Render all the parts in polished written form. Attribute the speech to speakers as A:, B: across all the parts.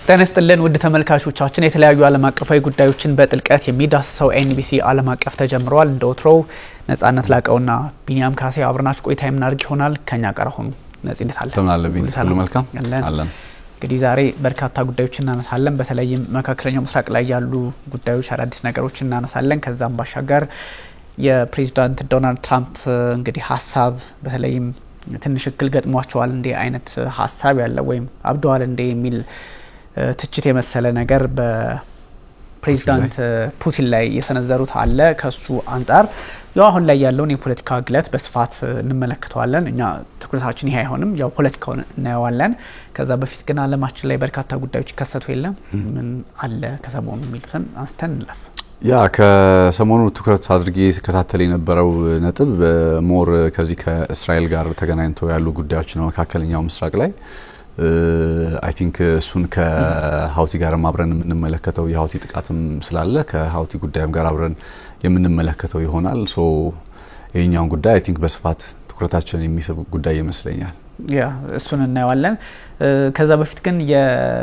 A: ተነስተልን ወደ ተመልካቾቻችን የተለያዩ ዓለም አቀፋዊ ጉዳዮችን በጥልቀት የሚዳስሰው ኤንቢሲ ዓለም አቀፍ ተጀምሯል። እንደወትሮው ነጻነት ላቀውና ቢኒያም ካሴ አብረናችሁ ቆይታ የምናደርግ ይሆናል። ከኛ ጋር ሆኑ። ነጻነት አለ
B: ሁሉ መልካም አለን።
A: እንግዲህ ዛሬ በርካታ ጉዳዮችን እናነሳለን። በተለይም መካከለኛው ምስራቅ ላይ ያሉ ጉዳዮች አዳዲስ ነገሮችን እናነሳለን። ከዛም ባሻገር የፕሬዝዳንት ዶናልድ ትራምፕ እንግዲህ ሐሳብ በተለይም ትንሽ እክል ገጥሟቸዋል እንደ አይነት ሐሳብ ያለ ወይም አብደዋል እንደ የሚል ትችት የመሰለ ነገር በፕሬዝዳንት ፑቲን ላይ የሰነዘሩት አለ። ከሱ አንፃር ያው አሁን ላይ ያለውን የፖለቲካ ግለት በስፋት እንመለከተዋለን። እኛ ትኩረታችን ይሄ አይሆንም፣ ያው ፖለቲካውን እናየዋለን። ከዛ በፊት ግን ዓለማችን ላይ በርካታ ጉዳዮች ይከሰቱ የለም ምን አለ ከሰሞኑ የሚሉትን አንስተን እንለፍ።
B: ያ ከሰሞኑ ትኩረት አድርጌ ተከታተል የነበረው ነጥብ ሞር ከዚህ ከእስራኤል ጋር ተገናኝቶ ያሉ ጉዳዮች ነው። መካከለኛው ምስራቅ ላይ I think እሱን ከሃውቲ ጋር አብረን የምንመለከተው የሃውቲ ጥቃትም ስላለ ከሃውቲ ጉዳይም ጋር አብረን የምንመለከተው ይሆናል። ሶ የኛውን ጉዳይ I think በስፋት ትኩረታችንን የሚስብ ጉዳይ ይመስለኛል።
A: ያ እሱን እናየዋለን። ከዛ በፊት ግን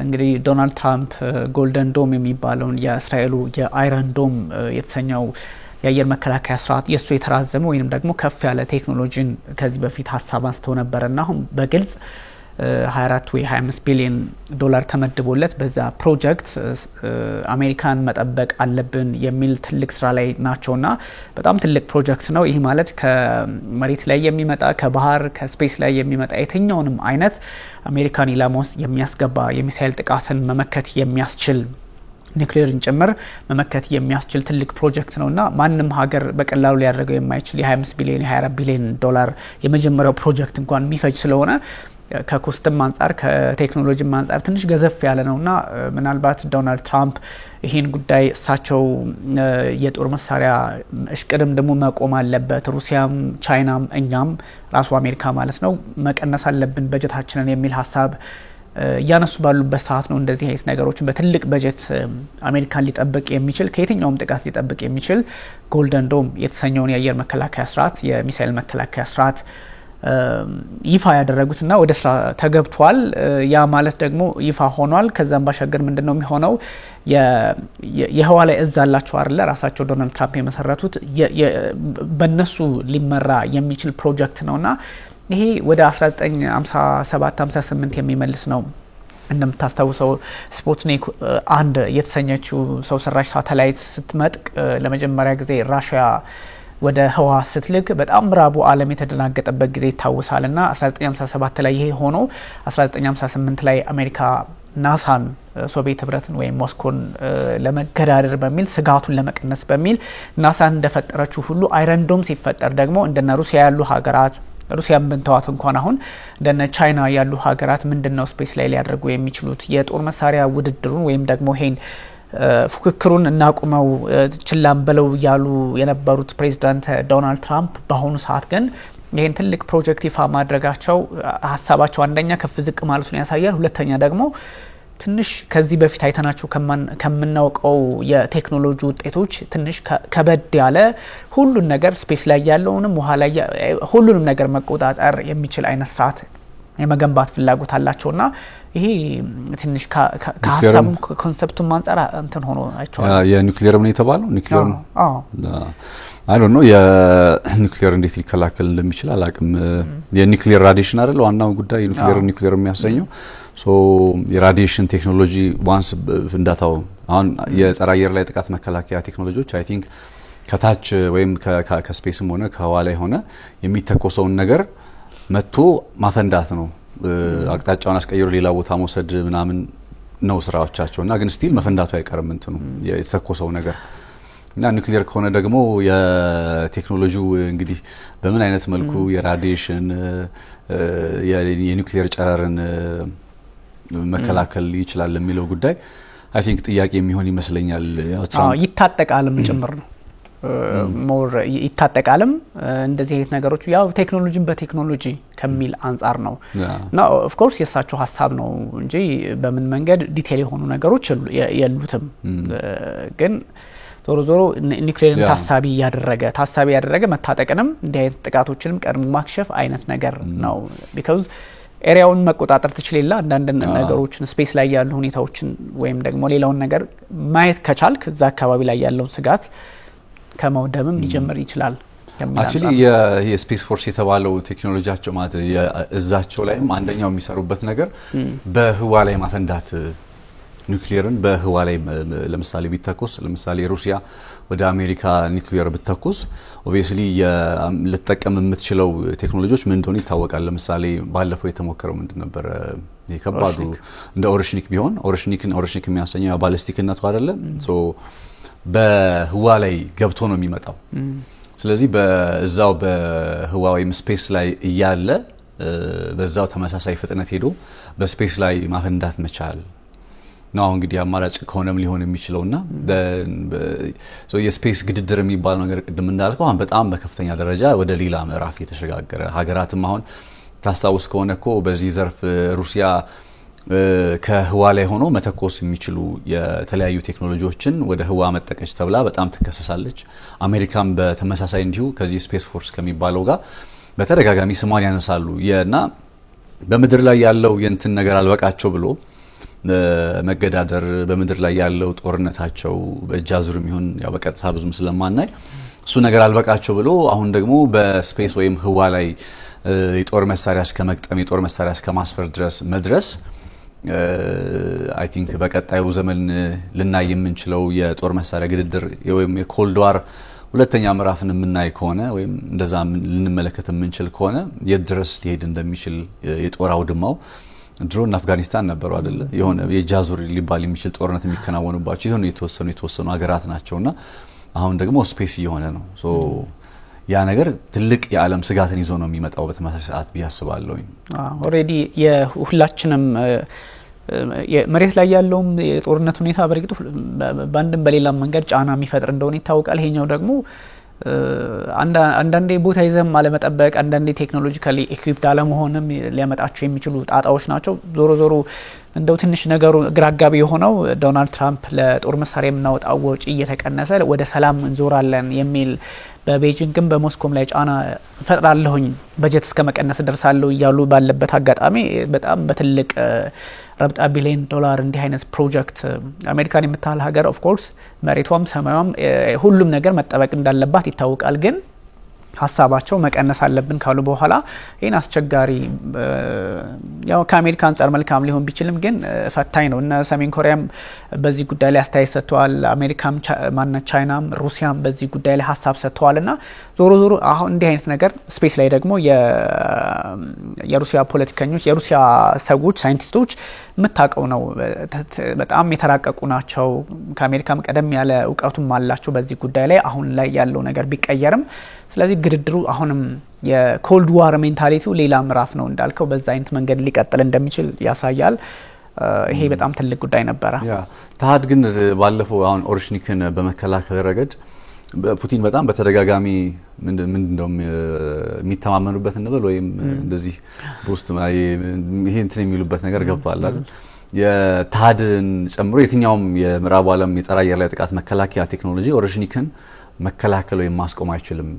A: እንግዲህ ዶናልድ ትራምፕ ጎልደን ዶም የሚባለውን የእስራኤሉ የአይረን ዶም የተሰኘው የአየር መከላከያ ስርዓት የሱ የተራዘመ ወይንም ደግሞ ከፍ ያለ ቴክኖሎጂን ከዚህ በፊት ሐሳብ አንስተው ነበርና አሁን በግልጽ 24 ወይ 25 ቢሊዮን ዶላር ተመድቦለት በዛ ፕሮጀክት አሜሪካን መጠበቅ አለብን የሚል ትልቅ ስራ ላይ ናቸውና በጣም ትልቅ ፕሮጀክት ነው። ይሄ ማለት ከመሬት ላይ የሚመጣ ከባህር ከስፔስ ላይ የሚመጣ የትኛውንም አይነት አሜሪካን ኢላማ ውስጥ የሚያስገባ የሚሳኤል ጥቃትን መመከት የሚያስችል ኒውክሌርን ጭምር መመከት የሚያስችል ትልቅ ፕሮጀክት ነውና ማንም ሀገር በቀላሉ ሊያደርገው የማይችል የ25 ቢሊዮን የ24 ቢሊዮን ዶላር የመጀመሪያው ፕሮጀክት እንኳን የሚፈጅ ስለሆነ ከኮስትም አንፃር ከቴክኖሎጂም አንፃር ትንሽ ገዘፍ ያለ ነውና ምናልባት ዶናልድ ትራምፕ ይሄን ጉዳይ እሳቸው የጦር መሳሪያ እሽቅድም ደግሞ መቆም አለበት ሩሲያም ቻይናም እኛም ራሱ አሜሪካ ማለት ነው መቀነስ አለብን በጀታችንን የሚል ሐሳብ ያነሱ ባሉበት ሰዓት ነው እንደዚህ አይነት ነገሮችን በትልቅ በጀት አሜሪካን ሊጠብቅ የሚችል ከየትኛውም ጥቃት ሊጠብቅ የሚችል ጎልደን ዶም የተሰኘውን የአየር መከላከያ ስርዓት የሚሳኤል መከላከያ ስርዓት ይፋ ያደረጉትና ወደ ስራ ተገብቷል። ያ ማለት ደግሞ ይፋ ሆኗል። ከዛም ባሻገር ምንድነው የሚሆነው የህዋ ላይ እዝ አላቸው አይደል ራሳቸው ዶናልድ ትራምፕ የመሰረቱት በእነሱ ሊመራ የሚችል ፕሮጀክት ነውና ይሄ ወደ 1957 58 የሚመልስ ነው። እንደምታስታውሰው ስፑትኒክ 1 የተሰኘችው ሰው ሰራሽ ሳተላይት ስትመጥቅ ለመጀመሪያ ጊዜ ራሺያ ወደ ህዋ ስትልክ በጣም ምዕራቡ ዓለም የተደናገጠበት ጊዜ ይታወሳልና 1957 ላይ ይሄ ሆኖ 1958 ላይ አሜሪካ ናሳን ሶቪየት ህብረትን ወይም ሞስኮን ለመገዳደር በሚል ስጋቱን ለመቀነስ በሚል ናሳን እንደፈጠረችው ሁሉ አይረን ዶም ሲፈጠር ደግሞ እንደነ ሩሲያ ያሉ ሀገራት ሩሲያን ብንተዋት እንኳን አሁን እንደነ ቻይና ያሉ ሀገራት ምንድነው ስፔስ ላይ ሊያደርጉ የሚችሉት የጦር መሳሪያ ውድድሩን ወይም ደግሞ ይሄን ፉክክሩን እናቁመው ችላም በለው ያሉ የነበሩት ፕሬዝዳንት ዶናልድ ትራምፕ በአሁኑ ሰዓት ግን ይሄን ትልቅ ፕሮጀክት ይፋ ማድረጋቸው ሐሳባቸው አንደኛ ከፍ ዝቅ ማለቱን ያሳያል። ሁለተኛ ደግሞ ትንሽ ከዚህ በፊት አይተናቸው ከምናውቀው የቴክኖሎጂ ውጤቶች ትንሽ ከበድ ያለ ሁሉን ነገር ስፔስ ላይ ያለውንም ውሃ ላይ ሁሉንም ነገር መቆጣጠር የሚችል አይነት ስርዓት የመገንባት ፍላጎት አላቸውና ይሄ ትንሽ ከሐሳቡ ኮንሰፕቱን ማንጻር እንትን ሆኖ አይቻልም።
B: የኒውክሌር ምን የተባለው ኒውክሌር ነው I don't know የኒውክሌር እንዴት ሊከላከል እንደሚችል አላቅም። የኒውክሌር ራዲዬሽን አይደል ዋናው ጉዳይ ኒውክሌር የሚያሰኘው ሶ የራዲዬሽን ቴክኖሎጂ ዋንስ ፍንዳታው አሁን የጸረ አየር ላይ ጥቃት መከላከያ ቴክኖሎጂዎች I think ከታች ወይም ከስፔስም ሆነ ከህዋ ላይ ሆነ የሚተኮሰውን ነገር መጥቶ ማፈንዳት ነው። አቅጣጫውን አስቀይሮ ሌላ ቦታ መውሰድ ምናምን ነው ስራዎቻቸውና ግን ስቲል መፈንዳቱ አይቀርም እንትኑ የተተኮሰው ነገር እና ኒውክሌር ከሆነ ደግሞ የቴክኖሎጂው እንግዲህ በምን አይነት መልኩ የራዲዬሽን የኒውክሌር ጨረርን መከላከል ይችላል የሚለው ጉዳይ I think ጥያቄ የሚሆን ይመስለኛል።
A: ይታጠቃልም ጭምር ነው ሞር ይታጠቃልም እንደዚህ አይነት ነገሮች ያው ቴክኖሎጂን በቴክኖሎጂ ከሚል አንፃር ነው እና ኦፍ ኮርስ የሳቸው ሐሳብ ነው እንጂ በምን መንገድ ዲቴል የሆኑ ነገሮች የሉትም። ግን ዞሮ ኒውክሌርን ታሳቢ ያደረገ መታጠቅንም እንደ አይነት ጥቃቶችንም ቀድሞ ማክሸፍ አይነት ነገር ነው because ኤሪያውን መቆጣጠር ትችላለህ አንዳንድ ነገሮችን ስፔስ ላይ ያሉ ሁኔታዎችን ወይም ደግሞ ሌላውን ነገር ማየት ከቻልክ እዛ አካባቢ ላይ ያለው ስጋት ከመውደምም ሊጀምር ይችላል
B: አክቹሊ የስፔስ ፎርስ የተባለው ቴክኖሎጂያቸው ማለት እዛቸው ላይም አንደኛው የሚሰሩበት ነገር በህዋ ላይ ማፈንዳት ኒውክሊየርን በህዋ ላይ ለምሳሌ ቢተኮስ ለምሳሌ ሩሲያ ወደ አሜሪካ ኒውክሊየር ብትተኮስ ኦብቪየስሊ ልትጠቀም የምትችለው ቴክኖሎጂዎች ምን እንደሆነ ይታወቃል ለምሳሌ ባለፈው የተሞከረው ምንድን ነበር የከባዱ እንደ ኦርሽኒክ ቢሆን ኦርሽኒክ የሚያሰኘው ባሊስቲክነቱ አይደለ ሶ በህዋ ላይ ገብቶ ነው የሚመጣው ስለዚህ በዛው በህዋ ወይም ስፔስ ላይ እያለ በዛው ተመሳሳይ ፍጥነት ሄዶ በስፔስ ላይ ማፈንዳት መቻል ነው እንግዲህ አማራጭ ከሆነም ሊሆን የሚችለውና የስፔስ ግድድር የሚባል ነገር ቅድም እንዳልከው አሁን በጣም በከፍተኛ ደረጃ ወደ ሌላ ምዕራፍ የተሸጋገረ ሀገራትም አሁን ታስታውስ ከሆነኮ በዚህ ዘርፍ ሩሲያ ከህዋ ላይ ሆኖ መተኮስ የሚችሉ የተለያዩ ቴክኖሎጂዎችን ወደ ህዋ መጠቀች ተብላ በጣም ተከሰሳለች አሜሪካም በተመሳሳይ እንዲሁ ከዚህ ስፔስ ፎርስ ከሚባለው ጋር በተደጋጋሚ ስሟን ያነሳሉ እና በመድር ላይ ያለው የንትን ነገር አልበቃቸው ብሎ መገዳደር በመድር ላይ ያለው ጦርነታቸው በእጃዙርም ይሁን ያው በቀጥታ ብዙም ስለማናይ እሱ ነገር አልበቃቸው ብሎ አሁን ደግሞ በስፔስ ወይም ህዋ ላይ የጦር መሳሪያ እስከመቅጠም የጦር መሳሪያ እስከማስፈር ድረስ መድረስ አይ ቲንክ በቀጣዩ ዘመን ልናይ የምንችለው የጦር መሳሪያ ግድድር ወይም የኮልድ ዋር ሁለተኛ ምዕራፍን የምናይ ከሆነ ወይም እንደዛ ልንመለከት የምንችል ከሆነ የድረስ ሊሄድ እንደሚችል የጦር አውድማው ድሮን አፍጋኒስታን ነበሩ አይደለ የሆነ የጃዙር ሊባል የሚችል ጦርነት የሚከናወኑባቸው ይሁን የተወሰኑ ሀገራት ናቸውና አሁን ደግሞ ስፔስ እየሆነ ነው ሶ ያ ነገር ትልቅ የዓለም ስጋትን ይዞ ነው የሚመጣው በተመሳሳይ ሰዓት ቢያስባለው
A: ኦሬዲ የሁላችንም መሬት ላይ ያለውም የጦርነት ሁኔታ በርግጥ ባንድም በሌላም መንገድ ጫና የሚፈጥር እንደሆነ ይታወቃል ይሄኛው ደግሞ አንዳንዴ ቦታ ይዘም አለመጠበቅ አንዳንዴ ቴክኖሎጂካሊ ኢኩዊፕድ አለመሆንም ሊያመጣቸው የሚችሉ ጣጣዎች ናቸው ዞሮ እንደው ትንሽ ነገሩ ግራጋቢ የሆነው ዶናልድ ትራምፕ ለጦር መሳሪያ የምናወጣው ወጪ እየተቀነሰ ወደ ሰላም እንዞራለን የሚል በቤጂንግም በሞስኮም ላይ ጫና ፈጥራለሁኝ በጀት እስከ መቀነስ ደርሳለሁ እያሉ ባለበት አጋጣሚ በጣም በትልቅ ረብጣ ቢሊዮን ዶላር እንዲህ አይነት ፕሮጀክት አሜሪካን የምታህል ሀገር ኦፍ ኮርስ መሬቷም ሰማያም ሁሉም ነገር መጠበቅ እንዳለባት ይታወቃል ግን ሐሳባቸው መቀነስ አለብን ካሉ በኋላ ይሄን አስቸጋሪ ያው ከአሜሪካ አንፃር መልካም ሊሆን ቢችልም ግን ፈታኝ ነው እና ሰሜን ኮሪያም በዚህ ጉዳይ ላይ አስተያየት ሰጥተዋል አሜሪካም ቻይናም ሩሲያም በዚህ ጉዳይ ላይ ሐሳብ ሰጥተዋልና ዞሮ አሁን እንዲህ አይነት ነገር ስፔስ ላይ ደግሞ የሩሲያ ፖለቲከኞች የሩሲያ ሰዎች ሳይንቲስቶች መታቀው ነው በጣም የተራቀቁ ናቸው ከአሜሪካም ቀደም ያለ ዕውቀቱም አላቸው በዚህ ጉዳይ ላይ አሁን ላይ ያለው ነገር ቢቀየርም ስለዚህ ግድድሩ አሁንም የኮልድ ዋር ሜንታሊቲው ሌላ ምዕራፍ ነው እንዳልከው በዛ አይነት መንገድ ሊቀጥል እንደሚችል ያሳያል ይሄ በጣም ትልቅ ጉዳይ ነበር
B: ያ ታድ ግን ባለፈው አሁን ኦርሽኒክን በመከላከል ረገድ ፑቲን በጣም በተደጋጋሚ ምንድነው የሚተማመኑበት እንበል ወይም እንደዚህ በውስጥ ይሄ እንትን የሚሉበት ነገር ገብቷል አይደል የታድን ጨምሮ የትኛውም የምዕራብ ዓለም የጸረ አየር ላይ ጥቃት መከላከያ ቴክኖሎጂ ኦርሽኒክን መከላከል ወይም ማስቆም አይችልም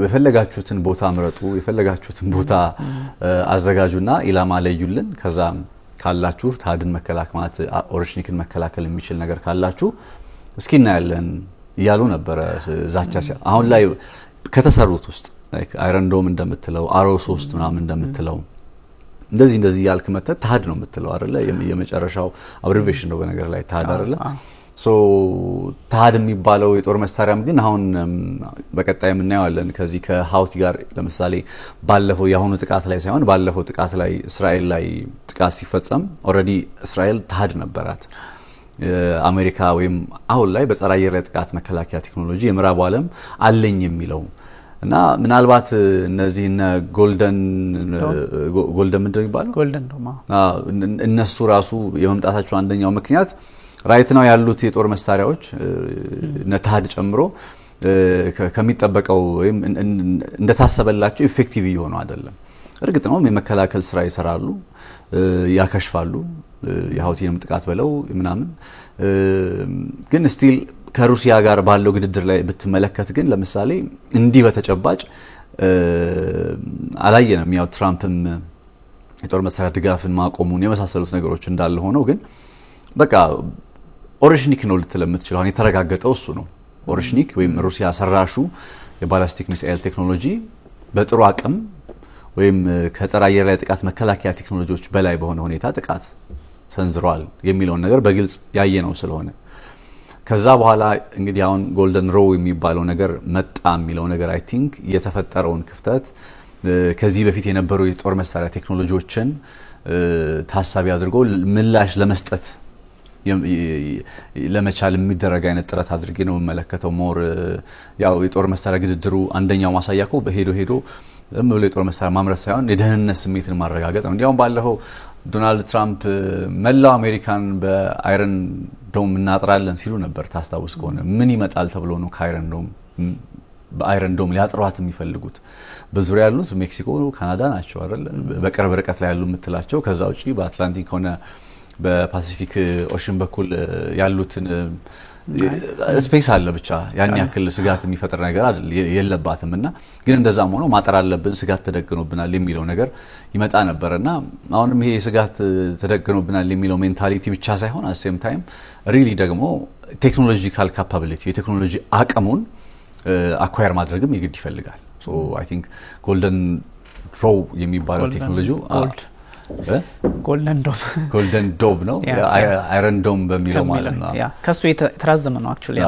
B: በፈለጋችሁትን ቦታ ምረጡ የፈለጋችሁትን ቦታ አዘጋጁና ኢላማ ለዩልን ከዛ ካላችሁ ታድን መከላከል ማለት ኦርሽኒክን መከላከል የሚችል ነገር ካላችሁ እስኪ እናያለን ይያሉ ነበር ዛቻ አሁን ላይ ከተሰሩት ውስጥ ላይክ አይረን ዶም እንደምትለው አሮ 3 ምናምን እንደምትለው እንደዚህ ያልክ መተ ታድ ነው የምትለው አይደለ የመጨረሻው አብሪቬሽን ነው በነገር ላይ ታድ አይደለ ሶ ታድ የሚባለው የጦር መሳሪያም ግን አሁን በቀጣይ የምናየዋለን ከዚህ ከሃውቲ ጋር ለምሳሌ ባለፈው ያሁኑ ጥቃት ላይ ሳይሆን ባለፈው ጥቃት ላይ እስራኤል ላይ ጥቃት ሲፈጸም ኦሬዲ እስራኤል ታድ ነበራት አሜሪካ ወይም አሁን ላይ በጸረ አየር ላይ ጥቃት መከላከያ ቴክኖሎጂ የምዕራብ ዓለም አለኝ የሚለው እና ምናልባት እነዚህ ጎልደን ምንድነው ይባላል
A: ጎልደን ዶማ
B: እነሱ ራሱ የመምጣታቸው አንደኛው ምክንያት ራይት ነው ያሉት የጦር መሳሪያዎች ነታድ ጨምሮ ከሚጠበቀው ወይም እንደታሰበላቸው ኢፌክቲቭ ይሆኑ አይደለም እርግጥ ነው የመከላከል ስራ ይሰራሉ ያከሽፋሉ የሃውቲንም ጥቃት በለው ምናምን ግን ስቲል ከሩሲያ ጋር ባለው ግድድር ላይ ብትመለከት ግን ለምሳሌ እንዲህ በተጨባጭ አላየንም ያው ትራምፕም የጦር መሳሪያ ድጋፍን ማቆሙን የመሳሰሉት ነገሮች እንዳለ ሆነው ግን በቃ ኦሪሽኒክ ነው ልትለምትችለው አሁን የተረጋገጠው እሱ ነው ኦሪሽኒክ ወይም ሩሲያ ሰራሹ የባላስቲክ ሚሳኤል ቴክኖሎጂ በጥሩ አቅም ወይም ከጸረ አየር ላይ ጥቃት መከላከያ ቴክኖሎጂዎች በላይ በሆነ ሁኔታ ጥቃት ሰንዝሯል የሚለው ነገር በግልጽ ያየነው ስለሆነ ከዛ በኋላ እንግዲህ አሁን ጎልደን ሮው የሚባለው ነገር መጣ የሚለው ነገር አይ ቲንክ የተፈጠረውን ክፍተት ከዚህ በፊት የነበሩ የጦር መሳሪያ ቴክኖሎጂዎችን ታሳቢ አድርጎ ምላሽ ለመስጠት ለመቻል የሚደረግ አይነት ጥረት አድርጌ ነው መመለከተው ሞር ያው የጦር መሳሪያ ግድድሩ አንደኛው ማሳያኮ በሄዶ ብሎ የጦር መሳሪያ ማምረት ሳይሆን የደህንነት ስሜትን ማረጋገጥ ነው እንዲያውም ባለፈው ዶናልድ ትራምፕ መላው አሜሪካን በአይረን ዶም እናጥራለን ሲሉ ነበር ታስታውስ ከሆነ ምን ይመጣል ተብሎ ነው ከአይረን ዶም በአይረን ዶም ሊያጥሯት የሚፈልጉት በዙሪያ ያሉት ሜክሲኮ ካናዳ ናቸው አይደል በቅርብ ርቀት ላይ ያሉ ምትላቸው ከዛ ውጪ በአትላንቲክ ሆነ በፓሲፊክ ኦሽን በኩል ያሉትን ስፔስ አለ ብቻ ያን ያክል ስጋት የሚፈጥር ነገር አይደል የለባትምና ግን እንደዛም ሆኖ ማጠር አለብን ስጋት ተደግኖብናል የሚለው ነገር ይመጣ ነበርና አሁንም ይሄ ስጋት ተደግኖብናል የሚለው ሜንታሊቲ ብቻ ሳይሆን at same time ሪሊ ደግሞ ቴክኖሎጂካል ካፓቢሊቲ የቴክኖሎጂ አቅሙን አኳየር ማድረግም ይግድ ይፈልጋል ሶ አይ ቲንክ ጎልደን ሮው የሚባለው ቴክኖሎጂ ጎልደን ዶም ነው አይረን ዶም በሚለው ማለት ነው
A: ያ ከሱ የተራዘመ ነው actually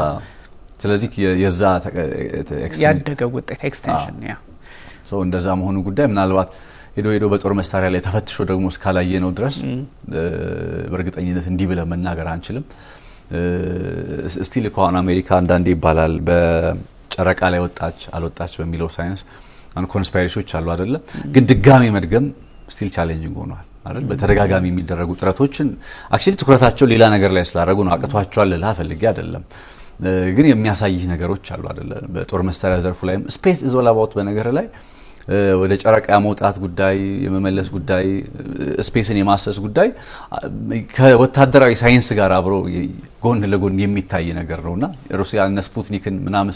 B: ስለዚህ የዛ
A: ያደገ ውጤት ኤክስቴንሽን ያ
B: ሶ እንደዛ መሆኑ ጉዳይ ምናልባት ሄዶ በጦር መሳሪያ ላይ ተፈትሾ ደግሞ እስካላየ ነው ድረስ በርግጠኝነት እንዲህ ብለ መናገር አንችልም ስቲል እንኳን አሜሪካ አንዳንዴ ይባላል በጨረቃ ላይ ወጣች አልወጣች በሚለው ሳይንስ አን ኮንስፓይሬሽኖች አሉ አይደለ ግን ድጋሚ መድገም ስቲል ቻሌንጂንግ ሆኗል አይደል በተደጋጋሚ የሚደረጉ ጥረቶችን አክቹሊ ትኩረታቸው ሌላ ነገር ላይ ስላደረጉ ነው አቅቷቸዋል ለላፈልጊ አይደለም ግን የሚያሳይ ነገሮች አሉ አይደለ በጦር መሳሪያ ዘርፉ ላይ ስፔስ ኢዝ ኦል አባውት በነገር ላይ ወደ ጨረቃ መውጣት ጉዳይ የመመለስ ጉዳይ ስፔስን የማሰስ ጉዳይ ከወታደራዊ ሳይንስ ጋር አብሮ ጎን ለጎን የሚታይ ነገር ነውና ሩሲያ እነ ስፑትኒክን ምናምን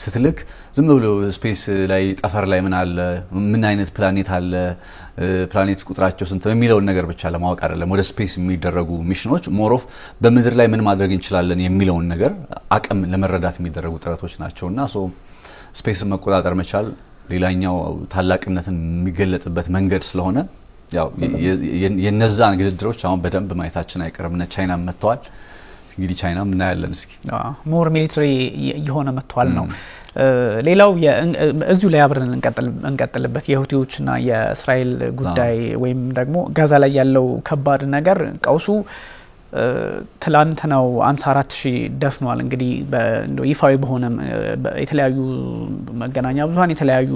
B: ስትልክ ዝም ብሎ ስፔስ ላይ ጠፈር ላይ ምን አይነት ፕላኔት አለ ፕላኔት ቁጥራቸው ስንት የሚለው ነገር ብቻ ለማወቅ አይደለም ወደ ስፔስ የሚደረጉ ሚሽኖች ሞር ኦፍ በመድር ላይ ምን ማድረግ እንችላለን የሚለው ነገር አቅም ለመረዳት የሚደረጉ ጥረቶች ናቸውና ሶ ስፔስ መቆጣጠር መቻል ሌላኛው ታላቅነትን የሚገለጽበት መንገድ ስለሆነ ያው የነዛን ግድድሮች አሁን በደንብ ማየታችን አይቀርምና ቻይና መጥተዋል እንግዲህ ቻይና ምን ያለን እስኪ
A: ሞር ሚሊተሪ የሆነ መጥተዋል ነው ሌላው እዚሁ ላይ አብረን እንቀጥልበት የሁቲዎችና የእስራኤል ጉዳይ ወይም ደግሞ ጋዛ ላይ ያለው ከባድ ነገር ቀውሱ ትላንት ነው 54000 ደፍኗል እንግዲህ ይፋዊ በሆነ የተለያዩ መገናኛ ብዙሃን የተለያዩ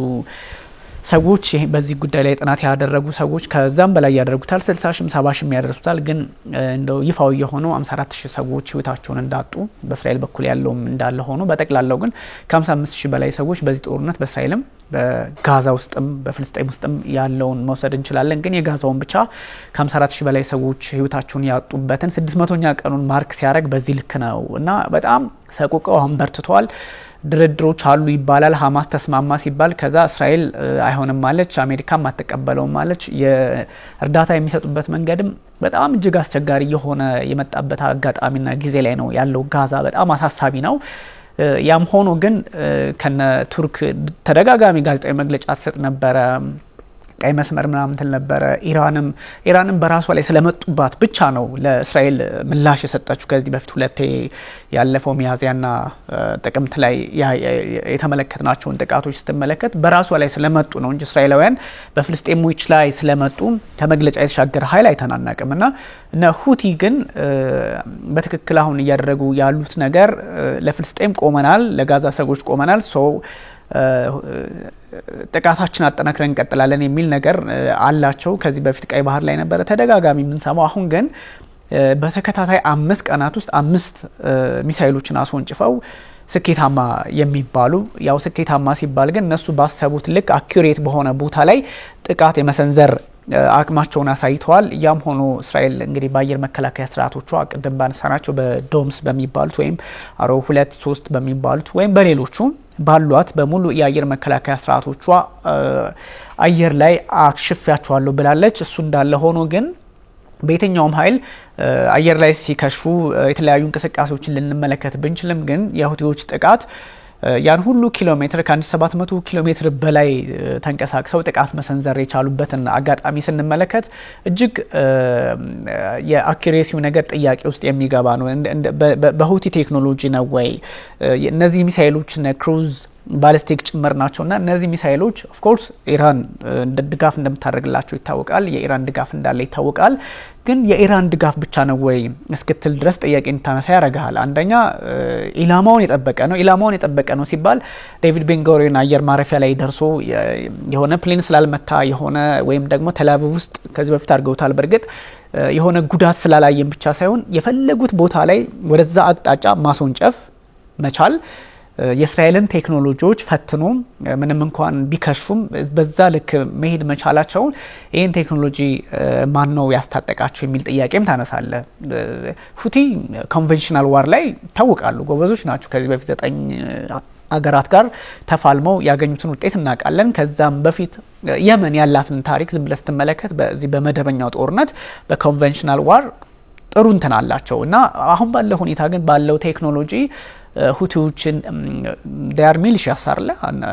A: ሰዎች በዚህ ጉዳይ ላይ ጥናት ያደረጉ ሰዎች ከዛም በላይ ያደረጉታል 60000 70000 ያደርሱታል ግን እንደው ይፋው የሆነው 54000 ሰዎች ህይወታቸውን እንዳጡ በእስራኤል በኩል ያለው እንዳለ ሆኖ በጠቅላላው ግን ከ55000 በላይ ሰዎች በዚህ ጦርነት በእስራኤልም በጋዛ ውስጥም በፍልስጤም ውስጥም ያለውን መውሰድ እንችላለን ግን የጋዛውን ብቻ ከ54000 በላይ ሰዎች ህይወታቸውን ያጡበትን 600ኛ ቀኑን ማርክ ሲያደርግ በዚህ ልክ ነው እና በጣም ሰቆቃው አሁን በርትቷል ድርድሮች አሉ ይባላል ሐማስ ተስማማ ሲባል ከዛ እስራኤል አይሆንም ማለች አሜሪካም አትቀበለው ማለች የእርዳታ የሚሰጡበት መንገድም በጣም እጅግ አስቸጋሪ የሆነ የመጣበት አጋጣሚና ጊዜ ላይ ነው ያለው ጋዛ በጣም አሳሳቢ ነው ያም ሆኖ ግን ከነ ቱርክ ተደጋጋሚ ጋዜጣዊ መግለጫ ተሰጥ ነበር ቀይ መስመር ምናምን ተል ነበር ኢራንም በራሷ ላይ ስለመጡባት ብቻ ነው ለእስራኤል ምላሽ የሰጠችው ከዚህ በፊት ሁለቴ ያለፈው ሚያዚያና ጥቅምት ላይ የተመለከትናቸውን ጥቃቶች ስትመለከት በራሷ ላይ ስለመጡ ነው እንጂ እስራኤላውያን በፍልስጤሞች ላይ ስለመጡ ከመግለጫ የተሻገረ ኃይል አይተናናቅምና እና ሁቲ ግን በትክክል አሁን እያደረጉ ያሉት ነገር ለፍልስጤም ቆመናል ለጋዛ ሰዎች ቆመናል ሶ ጥቃታችን አጠናክረን እንቀጥላለን የሚል ነገር አላቸው ከዚህ በፊት ቀይ ባህር ላይ ነበር ተደጋጋሚ ምን ሰማው አሁን ግን በተከታታይ 5 ቀናት ውስጥ 5 ሚሳኤሎችን አስወንጭፈው ስኬታማ የሚባሉ ያው ስኬታማ ሲባል ግን እነሱ ባሰቡት ልክ አኩሬት በሆነ ቦታ ላይ ጥቃት የመሰንዘር አቅማቸውን አሳይተዋል። ያም ሆኖ እስራኤል እንግዲህ በአየር መከላከያ ስርዓቶቿ ቅድም ባነሳናቸው በዶምስ በሚባሉት ወይም አሮ 2 3 በሚባሉት ወይም በሌሎቹ ባሏት በሙሉ የአየር መከላከያ ስርዓቶቿ አየር ላይ አክሽፋቸዋለሁ ብላለች። እሱ እንዳለ ሆኖ ግን በየትኛውም ኃይል አየር ላይ ሲከሽፉ የተለያዩ እንቅስቃሴዎችን ልንመለከት ብንችልም ግን የሁቲዎች ጥቃት ያን ሁሉ ኪሎ ሜትር ከ1700 ኪሎ ሜትር በላይ ተንቀሳቅሰው ጥቃት መሰንዘር የቻሉበትን አጋጣሚ ስንመለከት እጅግ የአኩሬሲው ነገር ጥያቄ ውስጥ የሚገባ ነው። በሁቲ ቴክኖሎጂ ነው ወይ እነዚህ ሚሳኤሎች ክሩዝ ባሊስቲክ ጭምር ናቸውና እነዚህ ሚሳኤሎች ኦፍ ኮርስ ኢራን ድጋፍ እንደምታደርግላቸው ይታወቃል። የኢራን ድጋፍ እንዳለ ይታወቃል። ግን የኢራን ድጋፍ ብቻ ነው ወይ እስክትል ድረስ ጥያቄ እንታነሳ ያረጋል። አንደኛ ኢላማውን የጠበቀ ነው ሲባል ዴቪድ ቤንጎሪዮን አየር ማረፊያ ላይ ደርሶ የሆነ ፕሌን ስላልመታ የሆነ ወይም ደግሞ ቴልአቪቭ ውስጥ ከዚህ በፊት አድርገውታል። በርግጥ የሆነ ጉዳት ስላላየም ብቻ ሳይሆን የፈለጉት ቦታ ላይ ወደዛ አቅጣጫ ማስወንጨፍ መቻል የእስራኤልን ቴክኖሎጂዎች ፈትኖ ምንም እንኳን ቢከሽፉም በዛ ልክ መሄድ መቻላቸው ይሄን ቴክኖሎጂ ማን ነው ያስታጠቃቸው የሚል ጥያቄም ታነሳለ። ሁቲ ኮንቬንሽናል ዋር ላይ ታውቃሉ፣ ጎበዞች ናቸው። ከዚህ በፊት 9 አገራት ጋር ተፋልመው ያገኙትን ውጤት እናውቃለን። ከዛም በፊት የመን ያላትን ታሪክ ዝም ብለህ ስትመለከት በዚህ በመደበኛው ጦርነት በኮንቬንሽናል ዋር ጥሩ እንትን አላቸው እና አሁን ባለው ሁኔታ ግን ባለው ቴክኖሎጂ ሁቲዎችን ዳር ሚሊሺያስ አርለ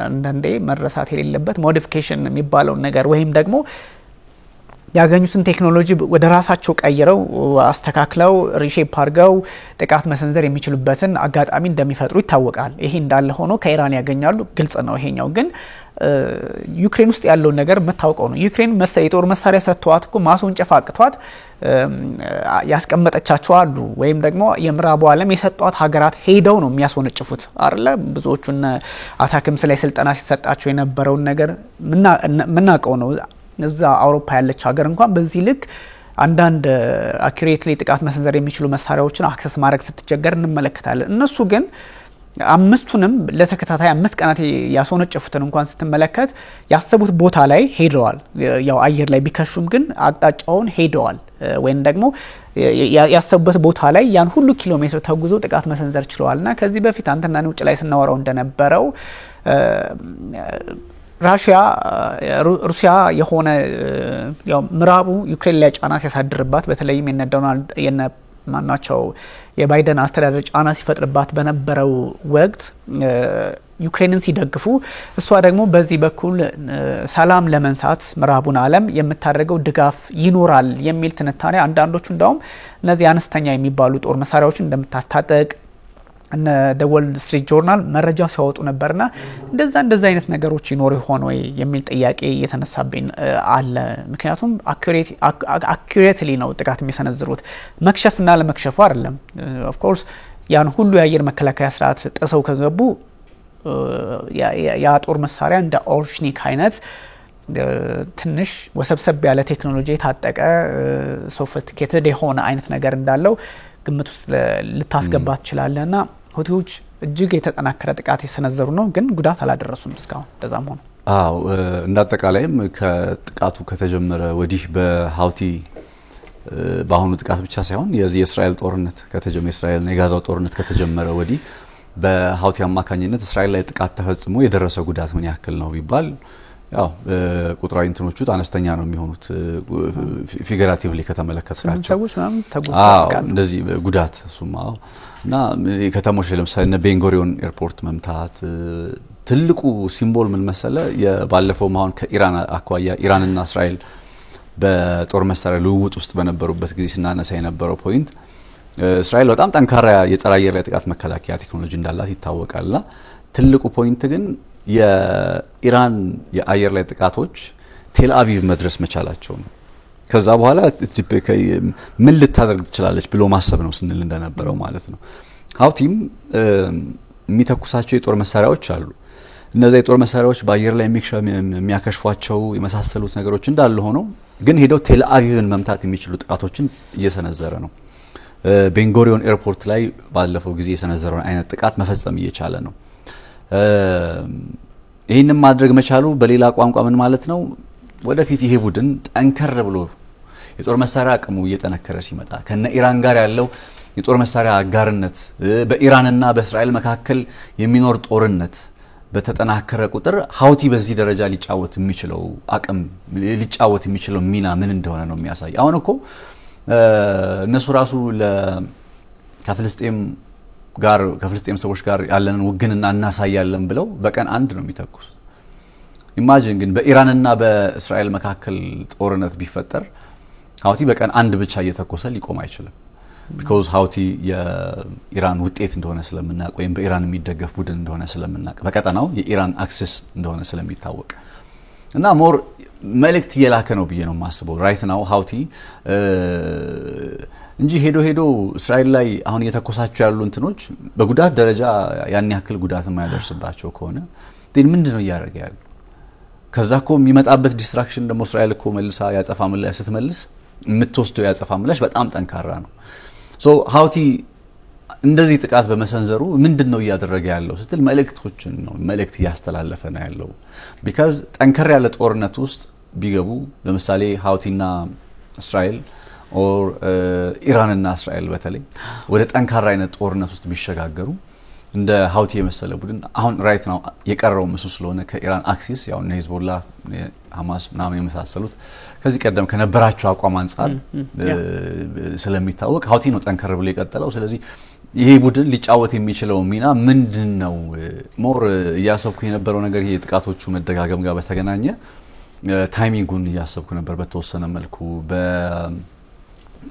A: አንዳንዴ መረሳት የሌለበት ሞዲፊኬሽን የሚባለው ነገር ወይም ደግሞ ያገኙትን ቴክኖሎጂ ወደ ራሳቸው ቀይረው አስተካክለው ሪሼፕ አድርገው ጥቃት መሰንዘር የሚችሉበትን አጋጣሚ እንደሚፈጥሩ ይታወቃል። ይሄ እንዳለ ሆኖ ከኢራን ያገኛሉ፣ ግልጽ ነው። ይሄኛው ግን ዩክሬን ውስጥ ያለው ነገር መታወቀው ነው። ዩክሬን የጦር መሳሪያ ሰጥቷት እኮ ማስወንጨፍ አቅቷት ያስቀመጠቻቸው አሉ ወይም ደግሞ የምዕራቡ ዓለም የሰጧት ሀገራት ሄደው ነው የሚያስወነጭፉት አይደለ? ብዙዎቹን አታክምስ ላይ ስልጠና ሲሰጣቸው የነበረውን ነገር ምናቀው ነው። እዛ አውሮፓ ያለች ሀገር እንኳን በዚህ ልክ አንዳንድ አኩሬትሊ ጥቃት መሰንዘር የሚችሉ መሳሪያዎችን አክሰስ ማድረግ ስትቸገር እንመለከታለን። እነሱ ግን አምስቱንም ለተከታታይ 5 ቀናት ያስወነጨፉትን እንኳን ስትመለከት ያሰቡት ቦታ ላይ ሄደዋል። ያው አየር ላይ ቢከሹም ግን አቅጣጫውን ሄደዋል ወይም ደግሞ ያሰቡበት ቦታ ላይ ያን ሁሉ ኪሎ ሜትር ተጉዞ ጥቃት መሰንዘር ችለዋልና ከዚህ በፊት አንተና ውጭ ላይ ስናወራው እንደነበረው ሩሲያ የሆነ ያው ምዕራቡ ዩክሬን ላይ ጫና ሲያሳድርባት በተለይም የነ ማናቸው የባይደን አስተዳደር ጫና ሲፈጥርባት በነበረው ወቅት ዩክሬንን ሲደግፉ እሷ ደግሞ በዚህ በኩል ሰላም ለመንሳት ምዕራቡን ዓለም የምታደርገው ድጋፍ ይኖራል የሚል ትንታኔ አንዳንዶቹ እንደውም እነዚህ አነስተኛ የሚባሉ ጦር መሳሪያዎችን እንደምታስታጠቅ እነ the Wall Street Journal መረጃ ሲያወጡ ነበርና እንደዛ አይነት ነገሮች ይኖር ይሆን ወይ የሚል ጥያቄ የተነሳብኝ አለ። ምክንያቱም አኩሬትሊ ነው ጥቃት የሚሰነዝሩት፣ መክሸፍና ለመክሸፉ አይደለም። ኦፍ ኮርስ ያን ሁሉ የአየር መከላከያ ስርዓት ጥሰው ከገቡ ያ ጦር መሳሪያ እንደ ኦርሽኒክ አይነት ትንሽ ወሰብሰብ ያለ ቴክኖሎጂ የታጠቀ ሶፊስቲኬትድ የሆነ አይነት ነገር እንዳለው ግምት ውስጥ ልታስገባ ትችላለና ሁቲዎች እጅግ የተጠናከረ ጥቃት የሰነዘሩ ነው፣ ግን ጉዳት አላደረሱም እስካሁን። እንደዛም ሆኖ
B: እንዳጠቃላይም ከጥቃቱ ከተጀመረ ወዲህ በሁቲ በአሁኑ ጥቃት ብቻ ሳይሆን የእስራኤል ጦርነት ከተጀመረ እስራኤልና የጋዛው ጦርነት ከተጀመረ ወዲህ በሁቲ አማካኝነት እስራኤል ላይ ጥቃት ተፈጽሞ የደረሰ ጉዳት ምን ያክል ነው ቢባል ያው ቁጥራዊ እንትኖቹ አነስተኛ ነው የሚሆኑት ፊገራቲቭሊ ከተመለከታቸው
A: ሰዎች ምናምን ተጎድተዋል
B: እንደዚህ ጉዳት ሱማው እና ከተሞች ለምሳሌ እነ ቤንጎሪዮን ኤርፖርት መምታት ትልቁ ሲምቦል ምን መሰለ የባለፈው ማሁን ከኢራን አኳያ ኢራንና እስራኤል በጦር መሳሪያ ልውውጥ ውስጥ በነበሩበት ጊዜ ስናነሳ የነበረው ፖይንት እስራኤል በጣም ጠንካራ የጸረ አየር ላይ ጥቃት መከላከያ ቴክኖሎጂ እንዳላት ይታወቃልና ትልቁ ፖይንት ግን የኢራን የአየር ላይ ጥቃቶች ቴልአቪቭ መድረስ መቻላቸው ነው። ከዛ በኋላ ምን ልታደርግ ትችላለች ብሎ ማሰብ ነው ስንል እንደነበረው ማለት ነው። ሁቲም የሚተኩሳቸው የጦር መሳሪያዎች አሉ። እነዛ የጦር መሳሪያዎች በአየር ላይ የሚያከሽፏቸው የመሳሰሉት ነገሮች እንዳሉ ሆነው ግን ሄደው ቴልአቪቭን መምታት የሚችሉ ጥቃቶችን እየሰነዘረ ነው። ቤንጎሪዮን ኤርፖርት ላይ ባለፈው ጊዜ የሰነዘረውን አይነት ጥቃት መፈጸም እየቻለ ነው። ይህንን ማድረግ መቻሉ በሌላ ቋንቋ ምን ማለት ነው? ወደፊት ይሄ ቡድን ጠንከር ብሎ የጦር መሳሪያ አቅሙ እየጠነከረ ሲመጣ ከነ ኢራን ጋር ያለው የጦር መሳሪያ አጋርነት በኢራንና በእስራኤል መካከል የሚኖር ጦርነት በተጠናከረ ቁጥር ሀውቲ በዚህ ደረጃ ሊጫወት የሚችለው አቅም ሊጫወት የሚችለው ሚና ምን እንደሆነ ነው የሚያሳይ። አሁን እኮ እነሱ ራሱ ከፍልስጤም ሰዎች ጋር ያለንን ውግንና እናሳያለን ብለው በቀን አንድ ነው የሚተኩሱት። ኢማጂን ግን በኢራንና በእስራኤል መካከል ጦርነት ቢፈጠር ሀውቲ በቀን አንድ ብቻ እየተኮሰ ሊቆም አይችልም። because ሀውቲ የኢራን ውጤት እንደሆነ ስለምናውቅ ወይም በኢራን የሚደገፍ ቡድን እንደሆነ ስለምናውቅ በቀጠናው የኢራን አክሰስ እንደሆነ ስለሚታወቅ እና ሞር መልእክት እየላከ ነው ብዬ ነው የማስበው ራይት ናው ሀውቲ እንጂ ሄዶ እስራኤል ላይ አሁን እየተኮሳቸው ያሉ እንትኖች በጉዳት ደረጃ ያን ያክል ጉዳት የማያደርስባቸው ከሆነ ምንድነው እያደረገ ያለው? ከዛኮ የሚመጣበት ዲስትራክሽን ደግሞ እስራኤል እኮ መልሳ ያጸፋ ምላሽ ስትመልስ የምትወስደው ያጸፋ ምላሽ በጣም ጠንካራ ነው። ሶ ሀውቲ እንደዚህ ጥቃት በመሰንዘሩ ምንድነው እያደረገ ያለው ስትል መልእክት እያስተላለፈ ነው ያለው። because ጠንከር ያለ ጦርነት ውስጥ ቢገቡ ለምሳሌ ሀውቲና እስራኤል or ኢራንና እስራኤል በተለይ ወደ ጠንካራ አይነት ጦርነት ውስጥ ቢሸጋገሩ እንደ ሀውቲ የመሰለ ቡድን አሁን ራይት ናው የቀረው ምሱ ስለሆነ ከኢራን አክሲስ ያው ሂዝቦላ ሐማስ ምናምን የመሳሰሉት ከዚህ ቀደም ከነበራቸው አቋም አንፃር ስለሚታወቅ ሀውቲ ነው ጠንከር ብሎ የቀጠለው። ስለዚህ ይሄ ቡድን ሊጫወት የሚችለው ሚና ምንድነው? ሞር እያሰብኩ የነበረው ነገር ይሄ ጥቃቶቹ መደጋገም ጋር በተገናኘ ታይሚንጉን እያሰብኩ ነበር በተወሰነ መልኩ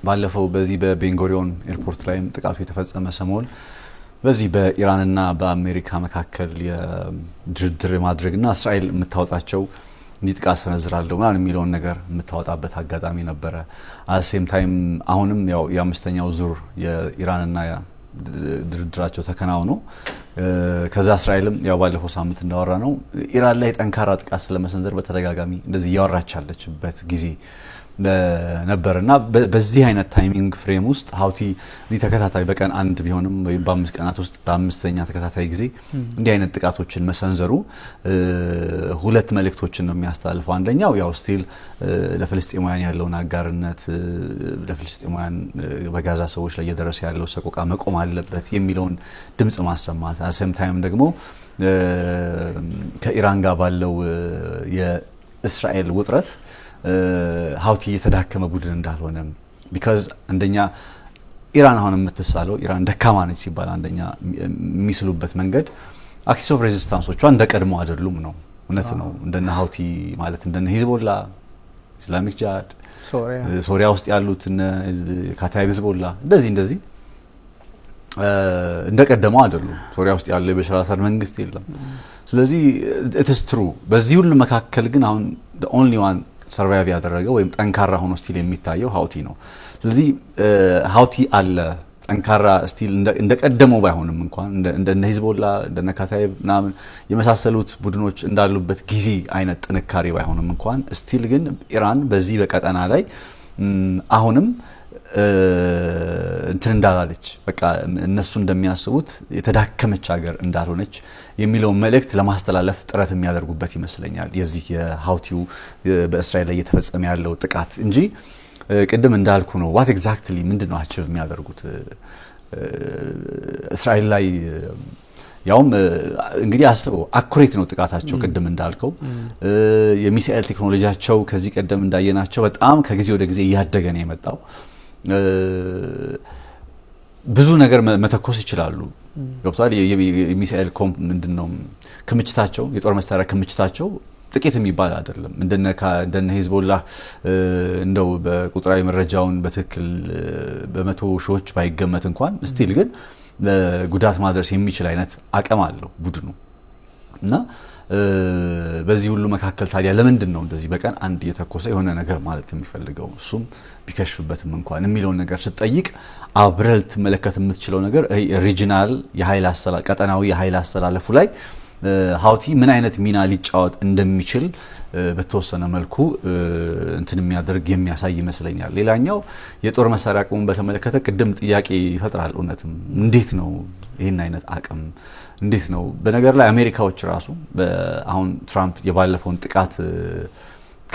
B: ባለፈው በዚህ በቤንጎሪዮን ኤርፖርት ላይ ጥቃቱ የተፈጸመ ሰሞን በዚህ በኢራንና በአሜሪካ መካከል የድርድር ማድረግና እስራኤል የምታወጣቸው እንዲጥቃት ሰነዝራለሁ ማለት የሚለውን ነገር የምታወጣበት አጋጣሚ ነበረ። አሴም ታይም አሁንም ያው የአምስተኛው ዙር የኢራንና ድርድራቸው ተከናውኖ ከዛ እስራኤልም ያው ባለፈው ሳምንት እንዳወራ ነው ኢራን ላይ ጠንካራ ጥቃት ስለመሰንዘር በተደጋጋሚ እንደዚህ ያወራች ያለችበት ጊዜ ነበርና በዚህ አይነት ታይሚንግ ፍሬም ውስጥ ሀውቲ ሊተከታታይ በቀን አንድ ቢሆንም ወይ በ5 ቀናት ውስጥ በአምስተኛ ተከታታይ ጊዜ እንዲህ አይነት ጥቃቶችን መሰንዘሩ ሁለት መልእክቶችን ነው የሚያስተላልፈው። አንደኛው ያው ስቲል ለፍልስጤማውያን ያለውን አጋርነት ለፍልስጤማውያን በጋዛ ሰዎች ላይ እየደረሰ ያለው ሰቆቃ መቆም አለበት የሚለውን ድምጽ ማሰማት አሰም ታይም ደግሞ ከኢራን ጋር ባለው የእስራኤል ውጥረት ሀውቲ የተዳከመ ቡድን እንዳልሆነ because አንደኛ ኢራን አሁን የምትሳለው ኢራን ደካማ ነች ሲባል አንደኛ የሚስሉበት መንገድ አክሲስ ኦፍ ሬዚስታንሶቿ እንደቀድሞ አይደሉም ነው እውነት ነው። እንደነ ሀውቲ ማለት እንደነ ሂዝቦላ ኢስላሚክ ጂሃድ ሶሪያ ውስጥ ያሉት እነ ካታይብ ሂዝቦላ እንደዚህ እንደቀደመው አይደሉም። ሶሪያ ውስጥ ያለው የበሽር አሳድ መንግስት የለም። ስለዚህ it is true በዚህ ሁሉ መካከል ግን አሁን the only one ሰርቫይቭ ያደረገው ወይም ጠንካራ ሆኖ ስቲል የሚታየው ሀውቲ ነው። ስለዚህ ሀውቲ አለ ጠንካራ ስቲል እንደቀደመው ባይሆንም እንኳን እንደነ ሂዝቦላ እንደነ ካታይብ ምናምን የመሳሰሉት ቡድኖች እንዳሉበት ጊዜ አይነት ጥንካሬ ባይሆንም እንኳን ስቲል ግን ኢራን በዚህ በቀጠና ላይ አሁንም እንትን እንዳላለች በቃ እነሱ እንደሚያስቡት የተዳከመች ሀገር እንዳልሆነች የሚለው መልእክት ለማስተላለፍ ጥረት የሚያደርጉበት ይመስለኛል የዚህ የሀውቲው በእስራኤል ላይ የተፈጸመ ያለው ጥቃት እንጂ ቅድም እንዳልኩ ነው what exactly ምንድነው አቺቭ የሚያደርጉት እስራኤል ላይ ያውም እንግዲህ አስበው አኩሬት ነው ጥቃታቸው ቅድም እንዳልከው የሚሳኤል ቴክኖሎጂያቸው ከዚህ ቀደም እንዳየናቸው በጣም ከጊዜ ወደ ጊዜ እያደገ ነው የመጣው። ብዙ ነገር መተኮስ ይችላሉ ገብቷል። የሚሳኤል ምንድነው ክምችታቸው የጦር መሳሪያ ክምችታቸው ጥቂት የሚባል አይደለም። እንደነ ሂዝቦላ እንደው በቁጥራዊ መረጃውን በትክክል በመቶ ሺዎች ባይገመት እንኳን ስቲል ግን ጉዳት ማድረስ የሚችል አይነት አቅም አለው ቡድኑ እና በዚህ ሁሉ መካከል ታዲያ ለምንድን ነው እንደዚህ በቀን አንድ የተኮሰ የሆነ ነገር ማለት የሚፈልገው እሱም ቢከሽፍበትም እንኳን የሚለው ነገር ስትጠይቅ አብረል ተመለከተ የምትችለው ነገር ሪጂናል የኃይል አስተላለፍ ቀጠናዊ የኃይል አስተላለፉ ላይ ሀውቲ ምን አይነት ሚና ሊጫወት እንደሚችል በተወሰነ መልኩ እንትን የሚያደርግ የሚያሳይ ይመስለኛል። ሌላኛው የጦር መሳሪያ አቅሙን በተመለከተ ቅድም ጥያቄ ይፈጥራል። እውነትም እንዴት ነው ይሄን አይነት አቅም እንዴት ነው? በነገር ላይ አሜሪካዎች ራሱ አሁን ትራምፕ የባለፈውን ጥቃት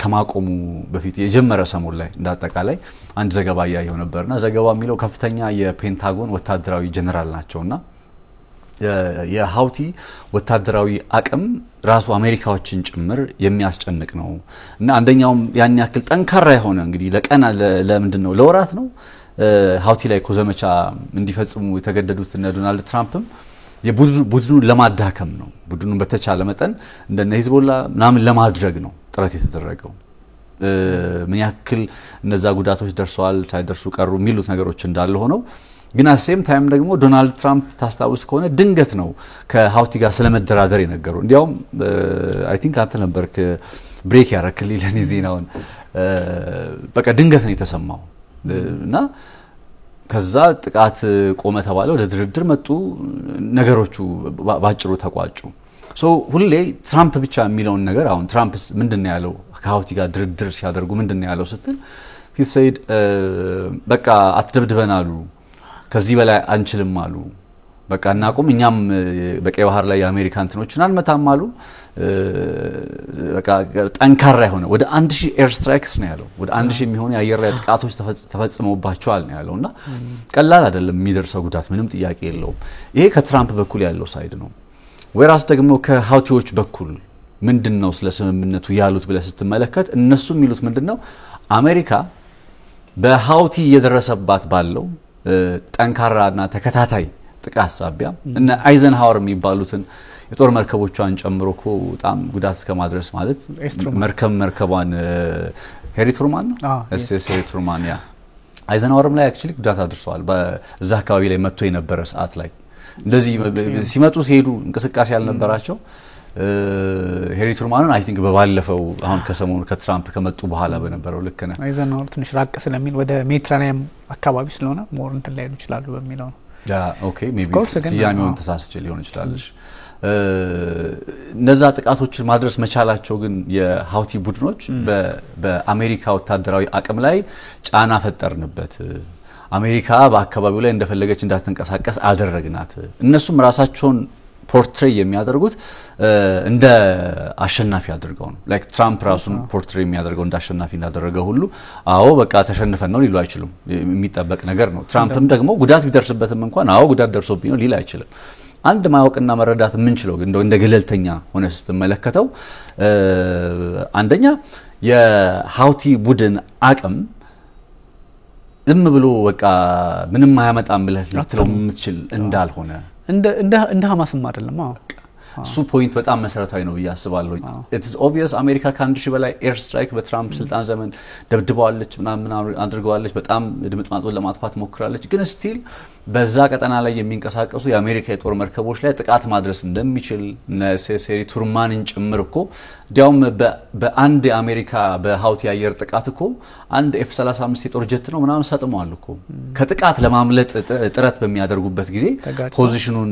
B: ከማቆሙ በፊት የጀመረ ሰሞን ላይ እንዳጠቃላይ አንድ ዘገባ ያየው ነበርና ዘገባው የሚለው ከፍተኛ የፔንታጎን ወታደራዊ ጀነራል ናቸውና የሃውቲ ወታደራዊ አቅም ራሱ አሜሪካዎችን ጭምር የሚያስጨንቅ ነው እና አንደኛውም ያን ያክል ጠንካራ የሆነ እንግዲህ ለቀና ለምንድነው ለወራት ነው ሃውቲ ላይ ኮዘመቻ እንዲፈጽሙ የተገደዱት እነ ዶናልድ ትራምፕም የቡድኑን ለማዳከም ነው ቡድኑን በተቻለ መጠን እንደነ ሂዝቦላ ምናምን ለማድረግ ነው ጥረት የተደረገው ምን ያክል እነዛ ጉዳቶች ደርሰዋል ታይደርሱ ቀሩ የሚሉት ነገሮች እንዳለ ሆነው ግን አሴም ታይም ደግሞ ዶናልድ ትራምፕ ታስታውስ ከሆነ ድንገት ነው ከሃውቲ ጋር ስለመደራደር የነገሩ እንዲያውም አይ ቲንክ አንተ ነበርክ ብሬክ ያረክልኝ ለኔ ዜናውን በቃ ድንገት ነው የተሰማው እና ከዛ ጥቃት ቆመ ተባለ ወደ ድርድር መጡ ነገሮቹ ባጭሩ ተቋጩ ሶ ሁሌ ትራምፕ ብቻ የሚለው ነገር አሁን ትራምፕ ምንድነው ያለው ከሃውቲ ጋር ድርድር ሲያደርጉ ምንድነው ያለው ስትል he said በቃ አትደብድበናሉ ከዚህ በላይ አንችልም አሉ በቃ እናቆም እኛም በቀይ ባህር ላይ የአሜሪካ እንትኖችን አንመታም አሉ በቃ ጠንካራ የሆነ ወደ 1000 ኤር ስትራይክስ ነው ያለው ወደ 1000 የሚሆኑ የአየር ላይ ጥቃቶች ተፈጽመውባቸዋል ነው ያለውና ቀላል አይደለም የሚደርሰው ጉዳት ምንም ጥያቄ የለውም ይሄ ከትራምፕ በኩል ያለው ሳይድ ነው ወይራስ ደግሞ ከሃውቲዎች በኩል ምንድነው ስለ ስምምነቱ ያሉት ብለ ስትመለከት እነሱ የሚሉት ምንድነው አሜሪካ በሃውቲ እየደረሰባት ባለው ጠንካራና ተከታታይ ጥቃት ሳቢያ እና አይዘንሃወር የሚባሉትን የጦር መርከቦቿን ጨምሮኮ በጣም ጉዳት እስከማድረስ ማለት መርከቧን ሄሪ ትሩማን ነው ኤስኤስ ሄሪ ትሩማን ያ አይዘንሃወርም ላይ አክቹሊ ጉዳት አድርሰዋል በዛ አካባቢ ላይ መጥቶ የነበረ ሰዓት ላይ እንደዚህ ሲመጡ ሲሄዱ እንቅስቃሴ ያልነበራቸው ሄሪ ትሩማንን አይ ቲንክ በባለፈው አሁን ከሰሞኑ ከትራምፕ ከመጡ በኋላ በነበረው ልክ ነው
A: አይዘንሃወር ትንሽ ራቅ ስለሚል ወደ ሜዲትራኒያን አካባቢ ስለሆነ ሞር እንትን ላይ ይችላሉ በሚለው ነው
B: ያ ኦኬ ሜቢ ሲያሚውን ተሳስቼ ሊሆን ይችላል እነዛ ጥቃቶችን ማድረስ መቻላቸው ግን የሃውቲ ቡድኖች በአሜሪካ ወታደራዊ አቅም ላይ ጫና ፈጠርንበት አሜሪካ በአካባቢው ላይ እንደፈለገች እንዳትንቀሳቀስ አደረግናት እነሱም ራሳቸውን ፖርትሬይ የሚያደርጉት እንደ አሸናፊ አድርገው ነው ላይክ ትራምፕ ራሱን ፖርትሬይ የሚያደርገው እንደ አሸናፊ እንዳደረገው ሁሉ አዎ በቃ ተሸንፈን ነው ሊሉ አይችሉም የሚጠበቅ ነገር ነው ትራምፕም ደግሞ ጉዳት ቢደርስበትም እንኳን አዎ ጉዳት ደርሶብኝ ነው ሊል አይችልም አንድ ማወቅና መረዳት የምንችለው ግን እንደ ገለልተኛ ሆነ ስትመለከተው አንደኛ የሃውቲ ቡድን አቅም ዝም ብሎ በቃ ምንም አያመጣም ብለህ ልትለው የምትችል እንዳልሆነ
A: እንደ ሐማስም አይደለም
B: ሱ ፖይንት በጣም መሰረታዊ ነው ያስባለሁ it is obvious አሜሪካ ከ1000 በላይ ኤር ስትራይክ በትራምፕ ስልጣን ዘመን ደብድባለች ምናምን አድርገዋለች በጣም ድምጥማጡን ለማጥፋት ሞክራለች ግን ስቲል በዛ ቀጠና ላይ የሚንቀሳቀሱ የአሜሪካ የጦር መርከቦች ላይ ጥቃት ማድረስ እንደሚችል ሴሪ ቱርማንን ጭምርኮ ዲያውም በአንድ አሜሪካ በሃውቲ አየር ጥቃት እኮ አንድ F35 የጦር ጀት ነው ምናምን ሰጥሟል እኮ ከጥቃት ለማምለጥ ጥረት በሚያደርጉበት ጊዜ ፖዚሽኑን